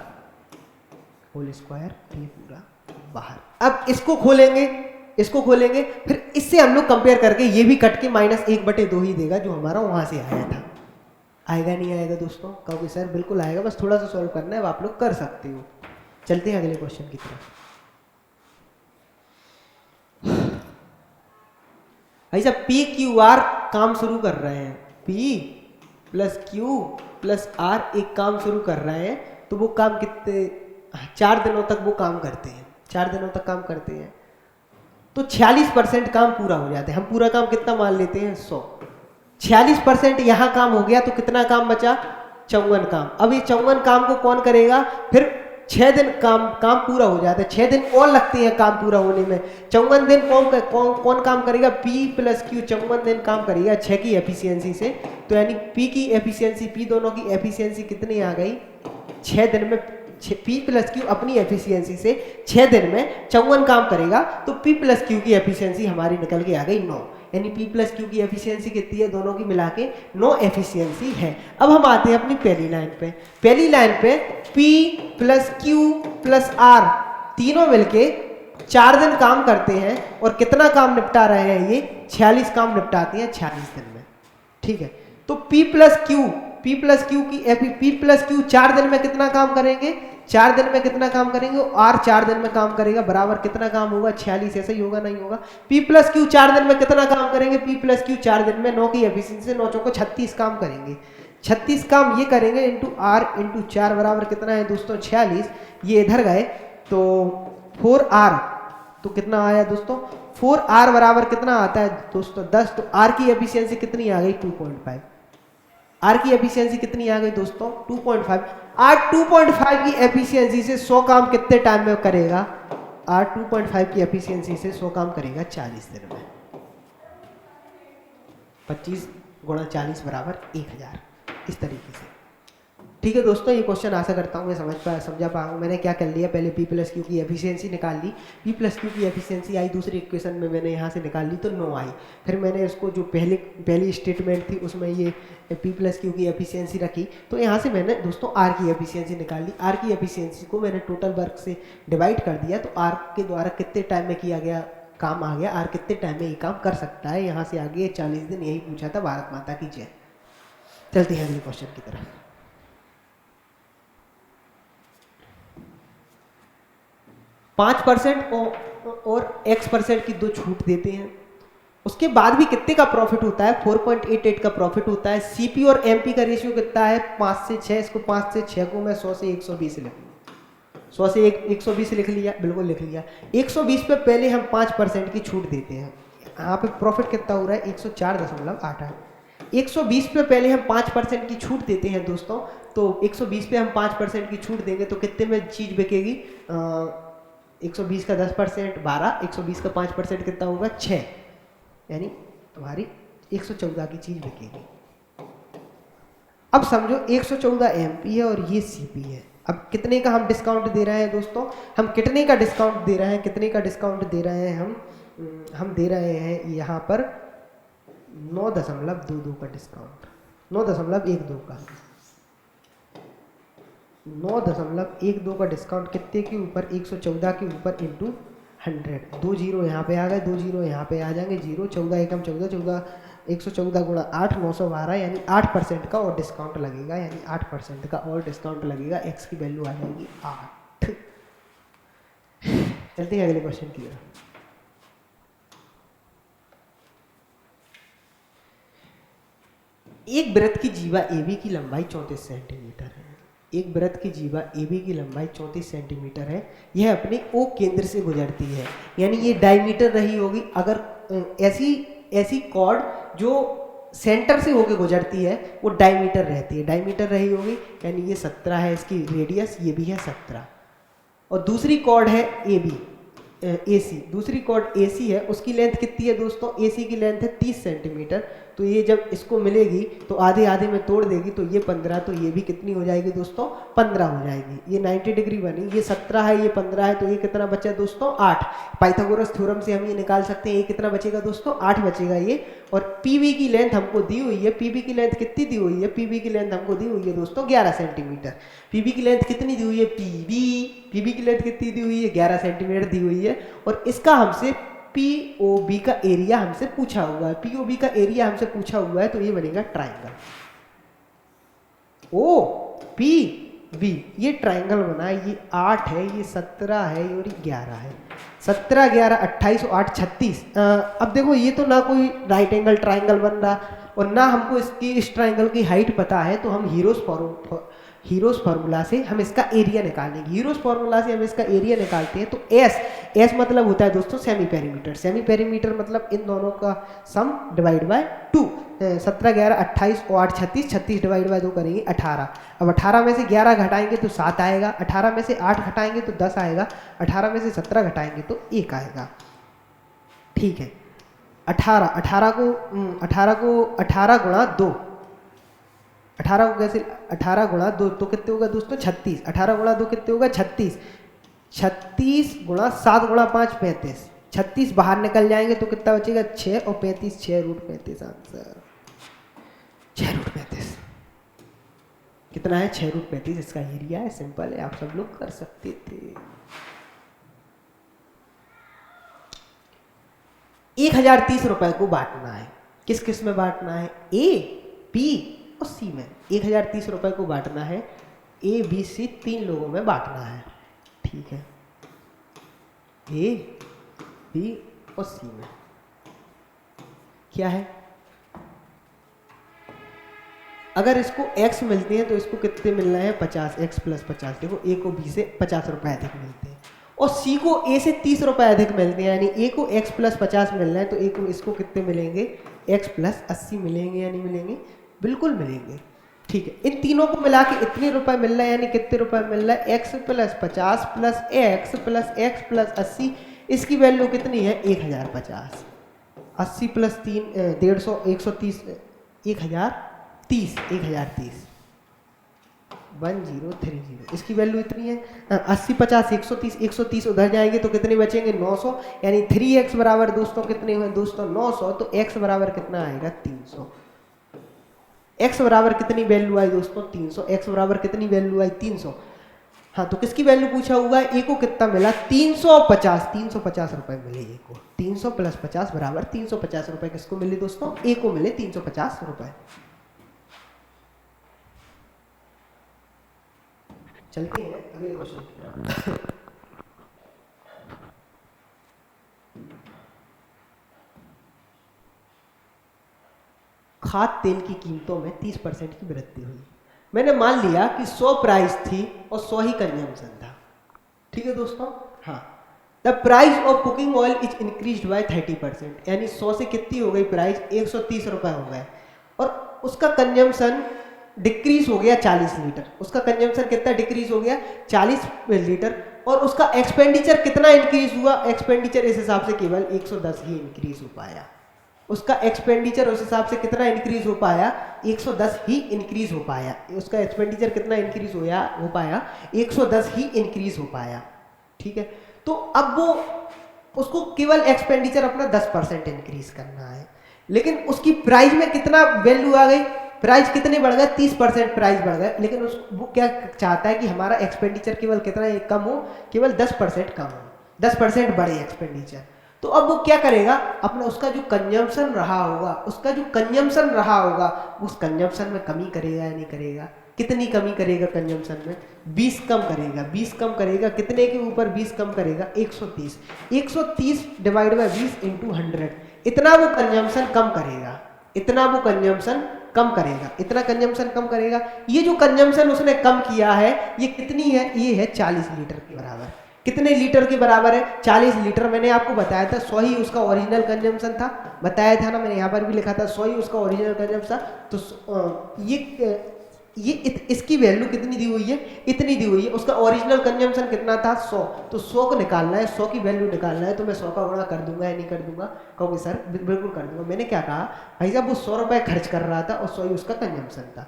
होल स्क्वायर, ये पूरा बाहर। अब इसको खोलेंगे, फिर इससे हम लोग कंपेयर करके ये भी कट के -1/2 ही देगा जो हमारा वहां से आया था। आएगा नहीं आएगा दोस्तों? कहोगे सर बिल्कुल आएगा, बस थोड़ा सा सॉल्व करना है, आप लोग कर सकते हो। चलते हैं अगले क्वेश्चन की तरफ। ऐसा PQR काम शुरू कर रहे हैं, P plus Q plus R एक काम शुरू कर रहे हैं, तो वो काम कितने 4 दिनों तक वो काम करते हैं, 4 दिनों तक काम करते हैं, तो 46% काम पूरा हो जाता है। हम पूरा काम कितना मान लेते हैं 100, 46% यहाँ काम हो गया तो कितना काम बचा 54 काम। अब ये 54 काम को कौन करेगा, फिर 6 दिन काम पूरा हो जाता है, 6 दिन और लगते हैं काम पूरा होने में। 54 दिन कौन काम करेगा, P प्लस Q 54 दिन काम करेगा 6 की एफिशिएंसी से, तो यानी पी की एफिशिएंसी, पी दोनों की एफिशिएंसी कितनी आ गई, 6 दिन में पी प्लस क्यू अपनी एफिशिएंसी से 6 दिन में 54 काम करेगा, तो पी प्लस क्यू की एफिशिएंसी हमारी निकल के आ गई 9, यानी पी प्लस क्यू की एफिशिएंसी कितनी है, दोनों की मिला के 9 एफिशिएंसी है। अब हम आते हैं अपनी पहली लाइन पे। पहली लाइन पे P plus Q plus R तीनों मिलके 4 दिन काम करते हैं और कितना काम निपटा रहे हैं, ये 46 काम निपटाती हैं 46 दिन में, ठीक है। तो P प्लस क्यू की P प्लस क्यू 4 दिन में कितना काम करेंगे, 4 दिन में कितना काम करेंगे, R 4 दिन में काम करेगा, बराबर कितना काम होगा, 46, ऐसा ही होगा, नहीं होगा। P प्लस क्यू 4 दिन में कितना काम करेंगे, P प्लस क्यू 4 दिन में 9 की एफिशिएंसी से 9 को 36 काम करेंगे, 36 काम ये करेंगे इंटू R इंटू 4 बराबर कितना है दोस्तों 46, ये इधर गए तो 4R, तो कितना आया दोस्तों 4R बराबर कितना आता है दोस्तों 10, तो R की एफिशिएंसी कितनी आ गई 2.5, R की एफिशिएंसी कितनी आ गई दोस्तों 2.5। R 2.5 की एफिशिएंसी से 100 काम कितने टाइम में करेगा, R 2.5 की एफिशिएंसी से 100 काम करेगा 40 दिन में, 25 गुणा 40 बराबर 1000, इस तरीके से, ठीक है दोस्तों। ये क्वेश्चन आशा करता हूँ मैं समझा पाऊँ। मैंने क्या कर लिया, पहले P प्लस क्यू की एफिशिएंसी निकाल ली, P प्लस क्यू की एफिशिएंसी आई दूसरी इक्वेशन में, मैंने यहाँ से निकाल ली तो 9 आई। फिर मैंने इसको जो पहली स्टेटमेंट थी उसमें ये P प्लस क्यू की एफिशिएंसी रखी, तो यहाँ से मैंने दोस्तों R की एफिशिएंसी निकाल ली। R की एफिशिएंसी को मैंने टोटल वर्क से डिवाइड कर दिया, तो R के द्वारा कितने टाइम में किया गया काम आ गया, R कितने टाइम में ये काम कर सकता है। यहाँ से आगे 40 दिन यही पूछा था। भारत माता की जय। चलते हैं अगले क्वेश्चन की तरफ। 5% और X% की 2 छूट देते हैं, उसके बाद भी कितने का प्रॉफिट होता है, 4.88 का प्रॉफिट होता है। CP और MP का रेशियो कितना है 5 से 6, इसको 5 से 6 को मैं 100 से 120 लिख लूँ, 100 से 120 लिख लिया, बिल्कुल लिख लिया। 120 पे पहले हम 5% की छूट देते हैं, यहाँ पे प्रॉफिट कितना हो रहा है 104.8 है। 120 पे पहले हम 5% की छूट देते हैं दोस्तों, तो 120 पे हम 5% की छूट देंगे तो कितने में चीज़ बिकेगी, 120 का 10% 12, 120 का 5% कितना होगा 6, यानी तुम्हारी 114 की चीज़ बिकेगी। अब समझो 114 MP है और ये CP है। अब कितने का हम डिस्काउंट दे रहे हैं दोस्तों, हम कितने का डिस्काउंट दे रहे हैं, कितने का डिस्काउंट दे रहे हैं हम दे रहे हैं यहाँ पर 9.22 का डिस्काउंट, 9.12 का 9.12 का डिस्काउंट कितने के ऊपर, 114 के ऊपर इंटू 100, 2 जीरो यहाँ पे आ गए, 2 जीरो यहाँ पे आ जाएंगे, 0 14 एकम 14, 114 गुणा 8 912, यानी 8% का और डिस्काउंट लगेगा, यानी 8% का और डिस्काउंट लगेगा, X की वैल्यू आ जाएगी 8। चलते हैं अगले क्वेश्चन की तरफ। एक वृत्त की जीवा AB की लंबाई 34 सेंटीमीटर है, एक वृत्त की जीवा AB की लंबाई 34 सेंटीमीटर है, यह अपने O केंद्र से गुजरती है, यानी ये डायमीटर रही होगी। अगर ऐसी कॉर्ड जो सेंटर से होकर गुजरती है वो डायमीटर रहती है, डायमीटर रही होगी, यानी ये 17 है इसकी रेडियस, ये भी है 17। और दूसरी कॉर्ड है AC, दूसरी कॉर्ड AC है, उसकी लेंथ कितनी है दोस्तों, AC की लेंथ है 30 सेंटीमीटर। तो ये जब इसको मिलेगी तो आधे आधे में तोड़ देगी, तो ये 15, तो ये भी कितनी हो जाएगी दोस्तों 15 हो जाएगी। ये 90 डिग्री बनी, ये 17 है, ये 15 है, तो ये कितना बचा दोस्तों 8। पाइथागोरस थ्योरम से हम ये निकाल सकते हैं, ये कितना बचेगा दोस्तों 8 बचेगा ये। और PB की लेंथ हमको दी हुई है, PB की लेंथ कितनी दी हुई है, PB की लेंथ हमको दी हुई है दोस्तों 11 सेंटीमीटर। PB की लेंथ कितनी दी हुई है, PB की लेंथ कितनी दी हुई है 11 सेंटीमीटर दी हुई है। और इसका हमसे POB का एरिया हमसे पूछा हुआ है, POB का एरिया हमसे पूछा हुआ है, तो ये बनेगा ट्राइंगल OPB। ये ट्राइंगल बना है, ये 8 है, ये 17 है, और ये 11 है। 17 11 28 और 8 36। अब देखो ये तो ना कोई राइट एंगल ट्राइंगल बन रहा और ना हमको इसकी इस ट्राइंगल की हाइट पता है, तो हम हीरोज फार्मूला से हम इसका एरिया निकालेंगे। हीरोज फार्मूला से हम इसका एरिया निकालते हैं, तो एस मतलब होता है दोस्तों सेमी पेरीमीटर। सेमी पेरीमीटर मतलब इन दोनों का सम डिवाइड बाय 2। 17 11 28 और 8 36, 36 डिवाइड बाय 2 करेंगे 18। अब 18 में से 11 घटाएंगे तो 7 आएगा, 18 में से 8 घटाएंगे तो 10 आएगा, 18 में से 17 घटाएंगे तो 1 आएगा। ठीक है, 18 गुणा 2, 18 को कैसे, 18 गुणा 2 तो कितने होगा दोस्तों 36, 18 गुणा 2 कितने होगा 36, 36 गुणा 7 गुणा 5 35, 36 बाहर निकल जाएंगे तो कितना बचेगा 6 और 35 6√35 आंसर 6√35 कितना है 6√35 इसका एरिया है। सिंपल है, आप सब लोग कर सकते थे। 1030 रुपए को बांटना है, किस किस में बांटना है, ए बी और सी में। 1030 रुपए को बांटना है ए बी सी 3 लोगों में बांटना है, ठीक है, ए बी और सी में। क्या है, अगर इसको x मिलते हैं तो इसको कितने मिल रहे हैं 50, x प्लस 50। देखो a को b से 50 रुपए अधिक मिलते हैं और c को a से 30 रुपए अधिक मिलते हैं, यानी a को x प्लस 50 मिल रहा है तो a को इसको कितने मिलेंगे x प्लस 80 मिलेंगे या नहीं मिलेंगे, बिल्कुल मिलेंगे, ठीक है। इन तीनों को मिला के इतने रुपए मिल रहे हैं, यानी कितने रुपए मिल रहा है x plus 50 plus x plus 80, इसकी वैल्यू कितनी है 1050, 80 प्लस 3 150 130 1030 1030 इसकी वैल्यू इतनी है। 80 50 130 130 उधर जाएंगे तो कितने बचेंगे 900, यानी 3x बराबर दोस्तों कितने हुए दोस्तों 900, तो x बराबर कितना आएगा 300। x बराबर कितनी वैल्यू आई दोस्तों 300, x बराबर कितनी वैल्यू आई 300। हाँ, तो किसकी वैल्यू पूछा हुआ है, a को कितना मिला 350 रुपए मिले a को, 300 प्लस 50 बराबर 350 रुपए किसको मिले दोस्तों, a को मिले 350 रुपए। चलते हैं अगले क्वेश्चन। खाद्य तेल की कीमतों में 30% की वृद्धि हुई। मैंने मान लिया कि 100 प्राइस थी और 100 ही कंजम्पशन था, ठीक है दोस्तों। हाँ, the price of cooking oil is increased bye 30%, यानी 100 से कितनी हो गई प्राइस 130 रुपए हो गए और उसका कंजम्पशन डिक्रीज हो गया 40 लीटर। उसका कंजम्पशन कितना डिक्रीज हो गया 40 लीटर और उसका एक्सपेंडिचर कितना इंक्रीज हुआ, एक्सपेंडिचर इस हिसाब से केवल 110 ही इंक्रीज हो पाया। उसका एक्सपेंडिचर उस हिसाब से कितना इंक्रीज हो पाया 110 ही इंक्रीज हो पाया। उसका एक्सपेंडिचर कितना इंक्रीज हो पाया 110 ही इंक्रीज हो पाया, ठीक है। तो अब वो उसको केवल एक्सपेंडिचर अपना 10% इंक्रीज करना है, लेकिन उसकी प्राइस में कितना वैल्यू आ गई, प्राइस कितने बढ़ गए 30% प्राइस बढ़ गए, लेकिन वो क्या चाहता है कि हमारा एक्सपेंडिचर केवल कितना कम हो, केवल 10% कम हो, 10% बढ़े एक्सपेंडिचर। तो अब वो क्या करेगा, अपना उसका जो कंजम्पशन रहा होगा, उस कंजम्पशन में कमी करेगा या नहीं करेगा, कितनी कमी करेगा कंजम्पशन में 20 कम करेगा। 20 कम करेगा कितने के ऊपर 20 कम करेगा 130 डिवाइड बाय 20 इंटू 100, इतना वो कंजम्पशन कम करेगा, इतना कंजम्पशन कम करेगा। ये जो कंजम्पशन उसने कम किया है ये कितनी है, ये है 40 लीटर के बराबर। कितने लीटर के बराबर है 40 लीटर। मैंने आपको बताया था 100 ही उसका ओरिजिनल कंजम्पशन था, बताया था ना, मैंने यहाँ पर भी लिखा था 100 ही उसका ओरिजिनल कंजम्पशन। तो इसकी वैल्यू कितनी दी हुई है, इतनी दी हुई है। उसका ओरिजिनल कंजम्पशन कितना था 100, तो 100 को निकालना है, 100 की वैल्यू निकालना है, तो मैं 100 का गुणा कर दूंगा या नहीं कर दूंगा, कहोगे सर बिल्कुल कर दूंगा। मैंने क्या कहा भाई साहब, वो 100 रुपए खर्च कर रहा था और 100 ही उसका कंजम्पशन था।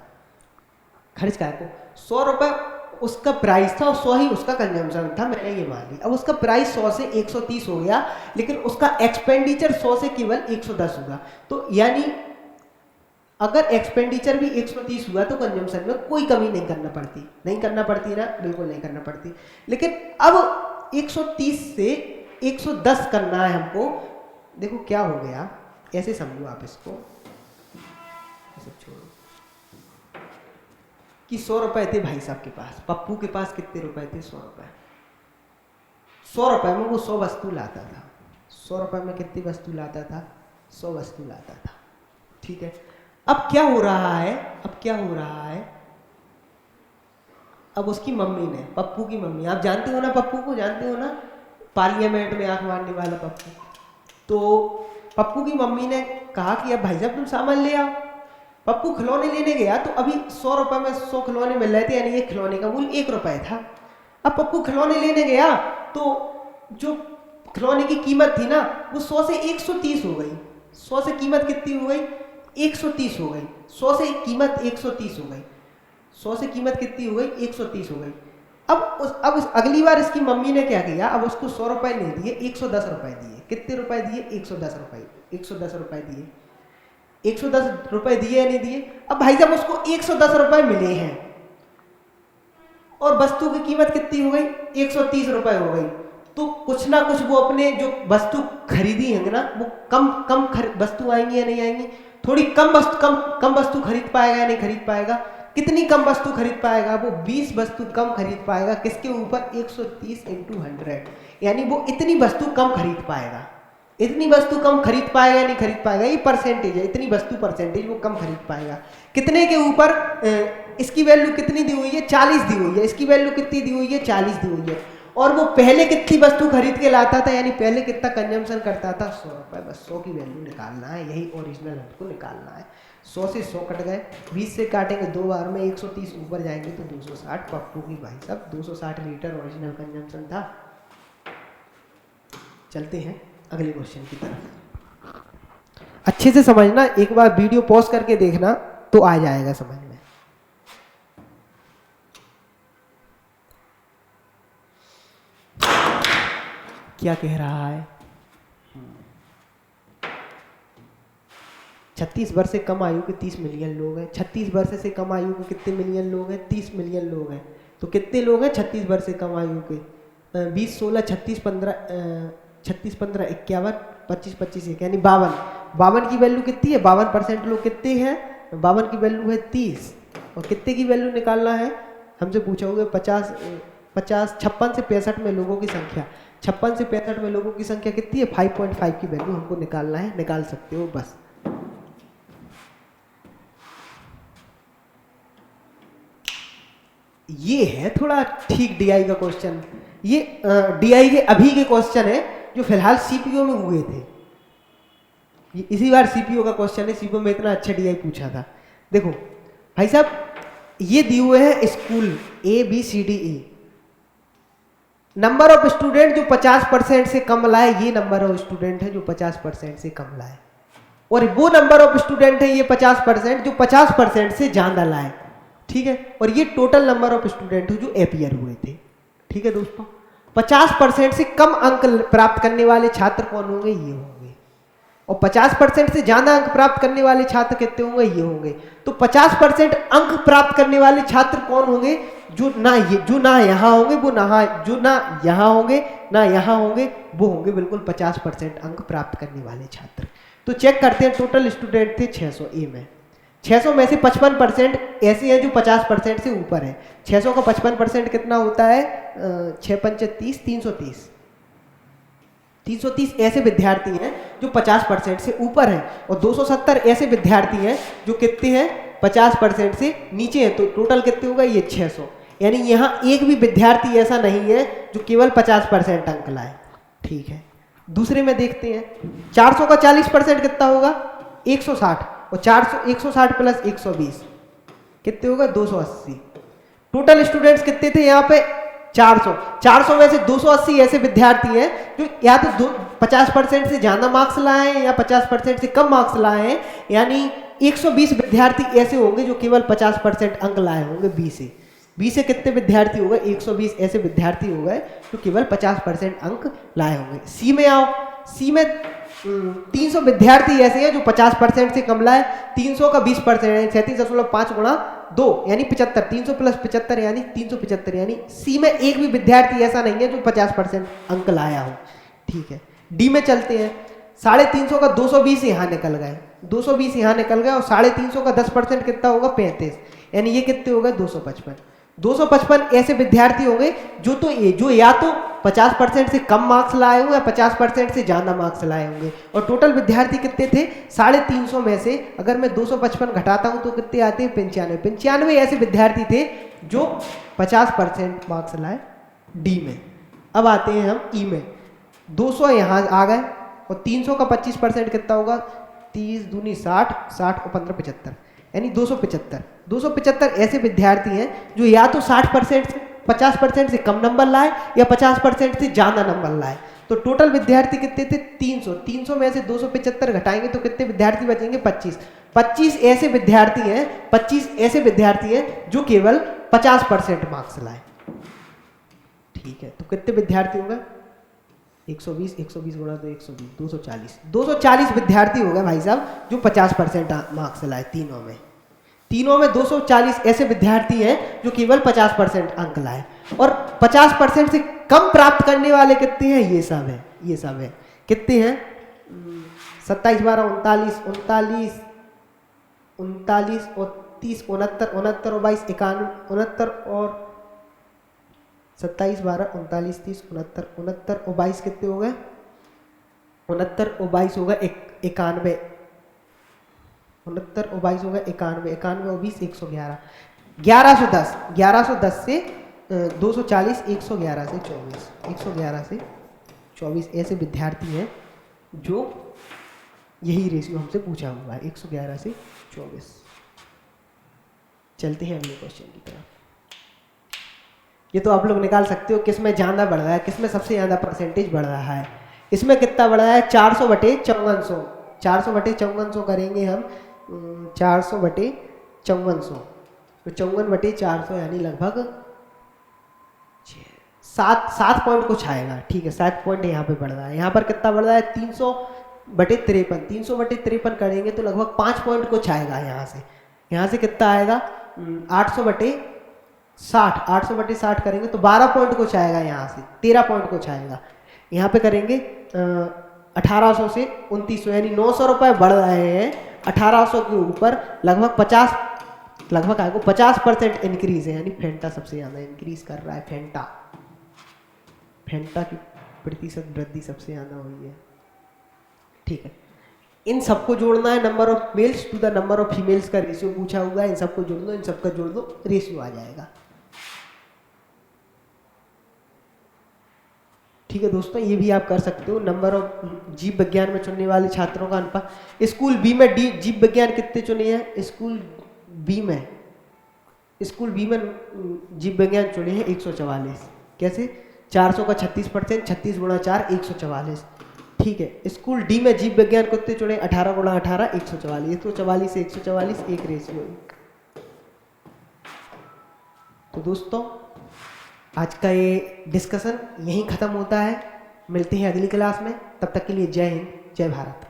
खर्च क्या है, 100 रुपए उसका प्राइस था और 100 ही उसका कंजम्पशन था, मैंने ये मान लिया। अब उसका प्राइस 100 से 130 हो गया, लेकिन उसका एक्सपेंडिचर 100 से केवल 110 होगा। तो यानी अगर एक्सपेंडिचर भी 130 हुआ तो कंजम्पशन में कोई कमी नहीं करना पड़ती ना, बिल्कुल नहीं करना पड़ती। लेकिन अब 130 से 110 करना है हमको। देखो क्या हो गया, ऐसे समझो आप इसको, छोड़ो कि 100 रुपए थे भाई साहब के पास, पप्पू के पास कितने रुपए थे 100 रुपए। 100 रुपए में वो 100 वस्तु लाता था। 100 रुपए में कितनी वस्तु लाता था, 100 वस्तु लाता था, ठीक है। अब क्या हो रहा है, अब उसकी मम्मी ने, पप्पू की मम्मी, आप जानते हो ना पप्पू को, जानते हो ना, पार्लियामेंट में आंख मारने वाला पप्पू। तो पप्पू की मम्मी ने कहा कि अब भाई साहब तुम सामान ले आओ। पप्पू खिलौने लेने गया तो अभी 100 रुपए में 100 खिलौने मिल रहे थे, यानी एक खिलौने का मूल्य 1 रुपए था। अब पप्पू खिलौने लेने गया तो जो खिलौने की कीमत थी ना वो 100 से 130 हो गई। 100 से कीमत कितनी हो गई 130 हो गई। 100 से कीमत 130 हो गई। 100 से कीमत कितनी हो गई? 130 हो गई। अगली बार इसकी मम्मी ने क्या किया, अब उसको 100 रुपए नहीं दिए, 110 रुपए दिए। कितने रुपए दिए? 110 रुपए। 110 रुपए दिए। 110 रुपए दिए या नहीं दिए? अब भाई साहब उसको 110 रुपए मिले हैं और वस्तु की कीमत कितनी हो गई? 130 रुपए हो गई। तो कुछ ना कुछ वो अपने जो वस्तु खरीदी है ना, वो कम वस्तु आएंगी या नहीं आएंगी? थोड़ी कम वस्तु खरीद पाएगा या नहीं खरीद पाएगा? कितनी कम वस्तु खरीद पाएगा? वो 20 वस्तु कम खरीद पाएगा। किसके ऊपर? 130 × 100, यानी वो इतनी वस्तु कम खरीद पाएगा। इतनी वस्तु कम खरीद पाएगा या नहीं खरीद पाएगा? ये परसेंटेज है, इतनी वस्तु परसेंटेज वो कम खरीद पाएगा। कितने के ऊपर? इसकी वैल्यू कितनी दी हुई है? 40 दी हुई है। इसकी वैल्यू कितनी दी हुई है? 40 दी हुई है। और वो पहले कितनी वस्तु खरीद के लाता था, यानी पहले कितना कंजम्पशन करता था? 100 रुपए। बस 100 की वैल्यू निकालना है, यही ओरिजिनल हमको निकालना है। 100 से 100 कट गए, 20 से काटेंगे 2 बार में, 130 ऊपर जाएंगे तो 260। पप्पू की भाई साहब 260 लीटर ओरिजिनल कंजम्पशन था। चलते हैं अगले क्वेश्चन की तरफ। अच्छे से समझना, एक बार वीडियो पॉज करके देखना तो आ जाएगा समझ में। क्या कह रहा है? 36 वर्ष से कम आयु के 30 मिलियन लोग हैं। 36 वर्ष से कम आयु के कितने मिलियन लोग हैं? 30 मिलियन लोग हैं। तो कितने लोग हैं 36 वर्ष से कम आयु के? 20 16 36 15 36 15 51 25 25 1, यानी 52। 52 की वैल्यू कितनी है? 52% लोग कितने हैं? 52 की वैल्यू है 30। और कितने की वैल्यू निकालना है? हमसे पूछा होगा 56 56 से 65 में लोगों की संख्या। 56 से 65 में लोगों की संख्या कितनी है? 5.5 की वैल्यू हमको निकालना है। निकाल सकते हो बस। ये है थोड़ा ठीक डीआई का क्वेश्चन। ये डीआई के अभी के क्वेश्चन है जो फिलहाल सीपीओ में हुए थे। ये इसी बार सीपीओ का क्वेश्चन है। सीपीओ में इतना अच्छा डीआई पूछा था। देखो भाई साहब, ये दिए हुए हैं school ABCDE। Number of student जो 50% से कम लाए, ये नंबर ऑफ स्टूडेंट है जो 50% से कम लाए। और वो नंबर ऑफ स्टूडेंट है ये 50% जो 50% से ज्यादा लाए। ठीक है। और ये टोटल नंबर ऑफ स्टूडेंट है जो अपीयर हुए थे। ठीक है दोस्तों, 50% से कम अंक प्राप्त करने वाले छात्र कौन होंगे? ये होंगे। और 50% से ज्यादा अंक प्राप्त करने वाले छात्र कितने होंगे? ये होंगे। तो 50% अंक प्राप्त करने वाले छात्र कौन होंगे? जो ना यहाँ होंगे, वो जो ना यहाँ होंगे, ना यहाँ होंगे, वो होंगे बिल्कुल 50% अंक प्राप्त करने वाले छात्र। तो चेक करते हैं, टोटल स्टूडेंट थे 600 ए में। 600 में से 55% ऐसे हैं जो 50% से ऊपर है। 600 का 55% कितना होता है? 6 पंचे 30, 330। 330 ऐसे विद्यार्थी हैं जो 50% से ऊपर हैं और 270 ऐसे विद्यार्थी हैं जो कितने हैं? 50% से नीचे हैं। तो टोटल कितने होगा? ये 600। यानी यहाँ एक भी विद्यार्थी ऐसा नहीं है जो केवल 50% अंक लाए। ठीक है। दूसरे में देखते हैं, 400 का 40% कितना होगा? 160। और 160 प्लस 120 कितने होगा? 280। टोटल स्टूडेंट्स कितने थे यहाँ पे? 400 में से 280 ऐसे विद्यार्थी हैं जो या तो 50% से ज्यादा मार्क्स लाए हैं या 50% से कम मार्क्स लाए हैं। यानी 120 विद्यार्थी ऐसे होंगे जो केवल 50% अंक लाए होंगे। 20 से कितने विद्यार्थी हो गए? 120 ऐसे विद्यार्थी हो गए जो केवल 50% अंक लाए होंगे। सी में आओ। सी में 300 विद्यार्थी ऐसे हैं जो 50% से कम लाए। 300 का 20% यानी 37.5 गुणा 2 यानी 75। 300 प्लस 75 यानी 375। यानी सी में एक भी विद्यार्थी ऐसा नहीं है जो 50% अंक लाया हो। ठीक है। डी में चलते हैं। 350 का 220 यहाँ निकल गए, 220 यहाँ निकल गए और 350 का 10% कितना होगा? 35। यानी ये कितने हो गए? 255। 255 ऐसे विद्यार्थी होंगे जो या तो 50% से कम मार्क्स लाए होंगे या 50% से ज्यादा मार्क्स लाए होंगे। और टोटल विद्यार्थी कितने थे? 350 में से अगर मैं 255 घटाता हूं तो कितने आते हैं? 95 ऐसे विद्यार्थी थे जो 50% मार्क्स लाए डी में। अब आते हैं हम ई में। 200 यहाँ आ गए और 300 का 25% कितना होगा? 30 दूनी 60, 60 और 15 75 यानी 275 ऐसे विद्यार्थी हैं जो या तो 50% से कम नंबर लाए या 50% से ज्यादा नंबर लाए। तो टोटल विद्यार्थी कितने थे? 300 में से 275 घटाएंगे तो कितने विद्यार्थी बचेंगे? 25। 25 ऐसे विद्यार्थी हैं, 25 ऐसे विद्यार्थी हैं जो केवल 50% मार्क्स लाए। ठीक है, तो कितने विद्यार्थी होंगे? 120, 120 गुणा तो 120, 240, 240 विद्यार्थी हो गए भाई साहब जो 50% मार्क्स लाए तीनों में। तीनों में 240 ऐसे विद्यार्थी हैं जो केवल 50% अंक लाए, और 50% से कम प्राप्त करने वाले कितने हैं? ये सब है, ये सब है। कितने हैं? 27, 12, 39, 39, 39 और 30, 69, 69 और 22, 91, 69 और 27, 12, 39, 30, 69, 69 और 22 कितने हो गए? 69 और 22 हो गए 91, 69 और 22 हो गए 91, 91 और 20, 111, 1110, 1110 से 240, 111 से 24, 111 से 24 ऐसे विद्यार्थी हैं जो यही रेशियो हमसे पूछा हुआ है, 111 से 24। चलते हैं अगले क्वेश्चन की तरफ। ये तो आप लोग निकाल सकते हो किसमें ज़्यादा बढ़ रहा है, किसमें सबसे ज़्यादा परसेंटेज बढ़ रहा है। इसमें कितना बढ़ रहा है? 400 बटे 5400, 400 बटे 5400 करेंगे हम, 400 बटे 5400, तो 54 बटे 400 यानी लगभग 7 पॉइंट कुछ आएगा। ठीक है, 7 पॉइंट यहाँ पे बढ़ रहा है। यहाँ पर कितना बढ़ रहा है? 300 बटे 53, 300 बटे 53 करेंगे तो लगभग 5 पॉइंट कुछ आएगा। यहाँ से कितना आएगा? 800 बटे 60, 800 बटे 60 करेंगे तो 12 पॉइंट कुछ आएगा। यहाँ से 13 पॉइंट कुछ आएगा। यहाँ पे करेंगे 1800 से 2900, यानी 900 रुपये बढ़ रहे हैं। 1800 के ऊपर लगभग 50% इंक्रीज है, यानी फेंटा सबसे ज़्यादा इंक्रीज कर रहा है। फेंटा की प्रतिशत वृद्धि सबसे ज़्यादा हुई है। ठीक है, इन सबको जोड़ना है, number of males to the number of females का रेशियो पूछा हुआ है। इन सबको जोड़ दो, इन सबका जोड़ दो, रेशियो आ जाएगा। ठीक है दोस्तों, ये भी आप कर सकते हो। नंबर ऑफ जीव विज्ञान में चुनने वाले छात्रों का अनुपात। स्कूल बी में जीव विज्ञान कितने चुने हैं? स्कूल बी में जीव विज्ञान चुने हैं 144। कैसे? 400 का 36%, 36 गुणा 4, 144। ठीक है, स्कूल डी में जीव विज्ञान कितने चुने? 18 गुणा 18, 144, 144 से 144 एक रेशियो। तो दोस्तों आज का ये डिस्कशन यहीं ख़त्म होता है। मिलते हैं अगली क्लास में, तब तक के लिए जय हिंद, जय भारत।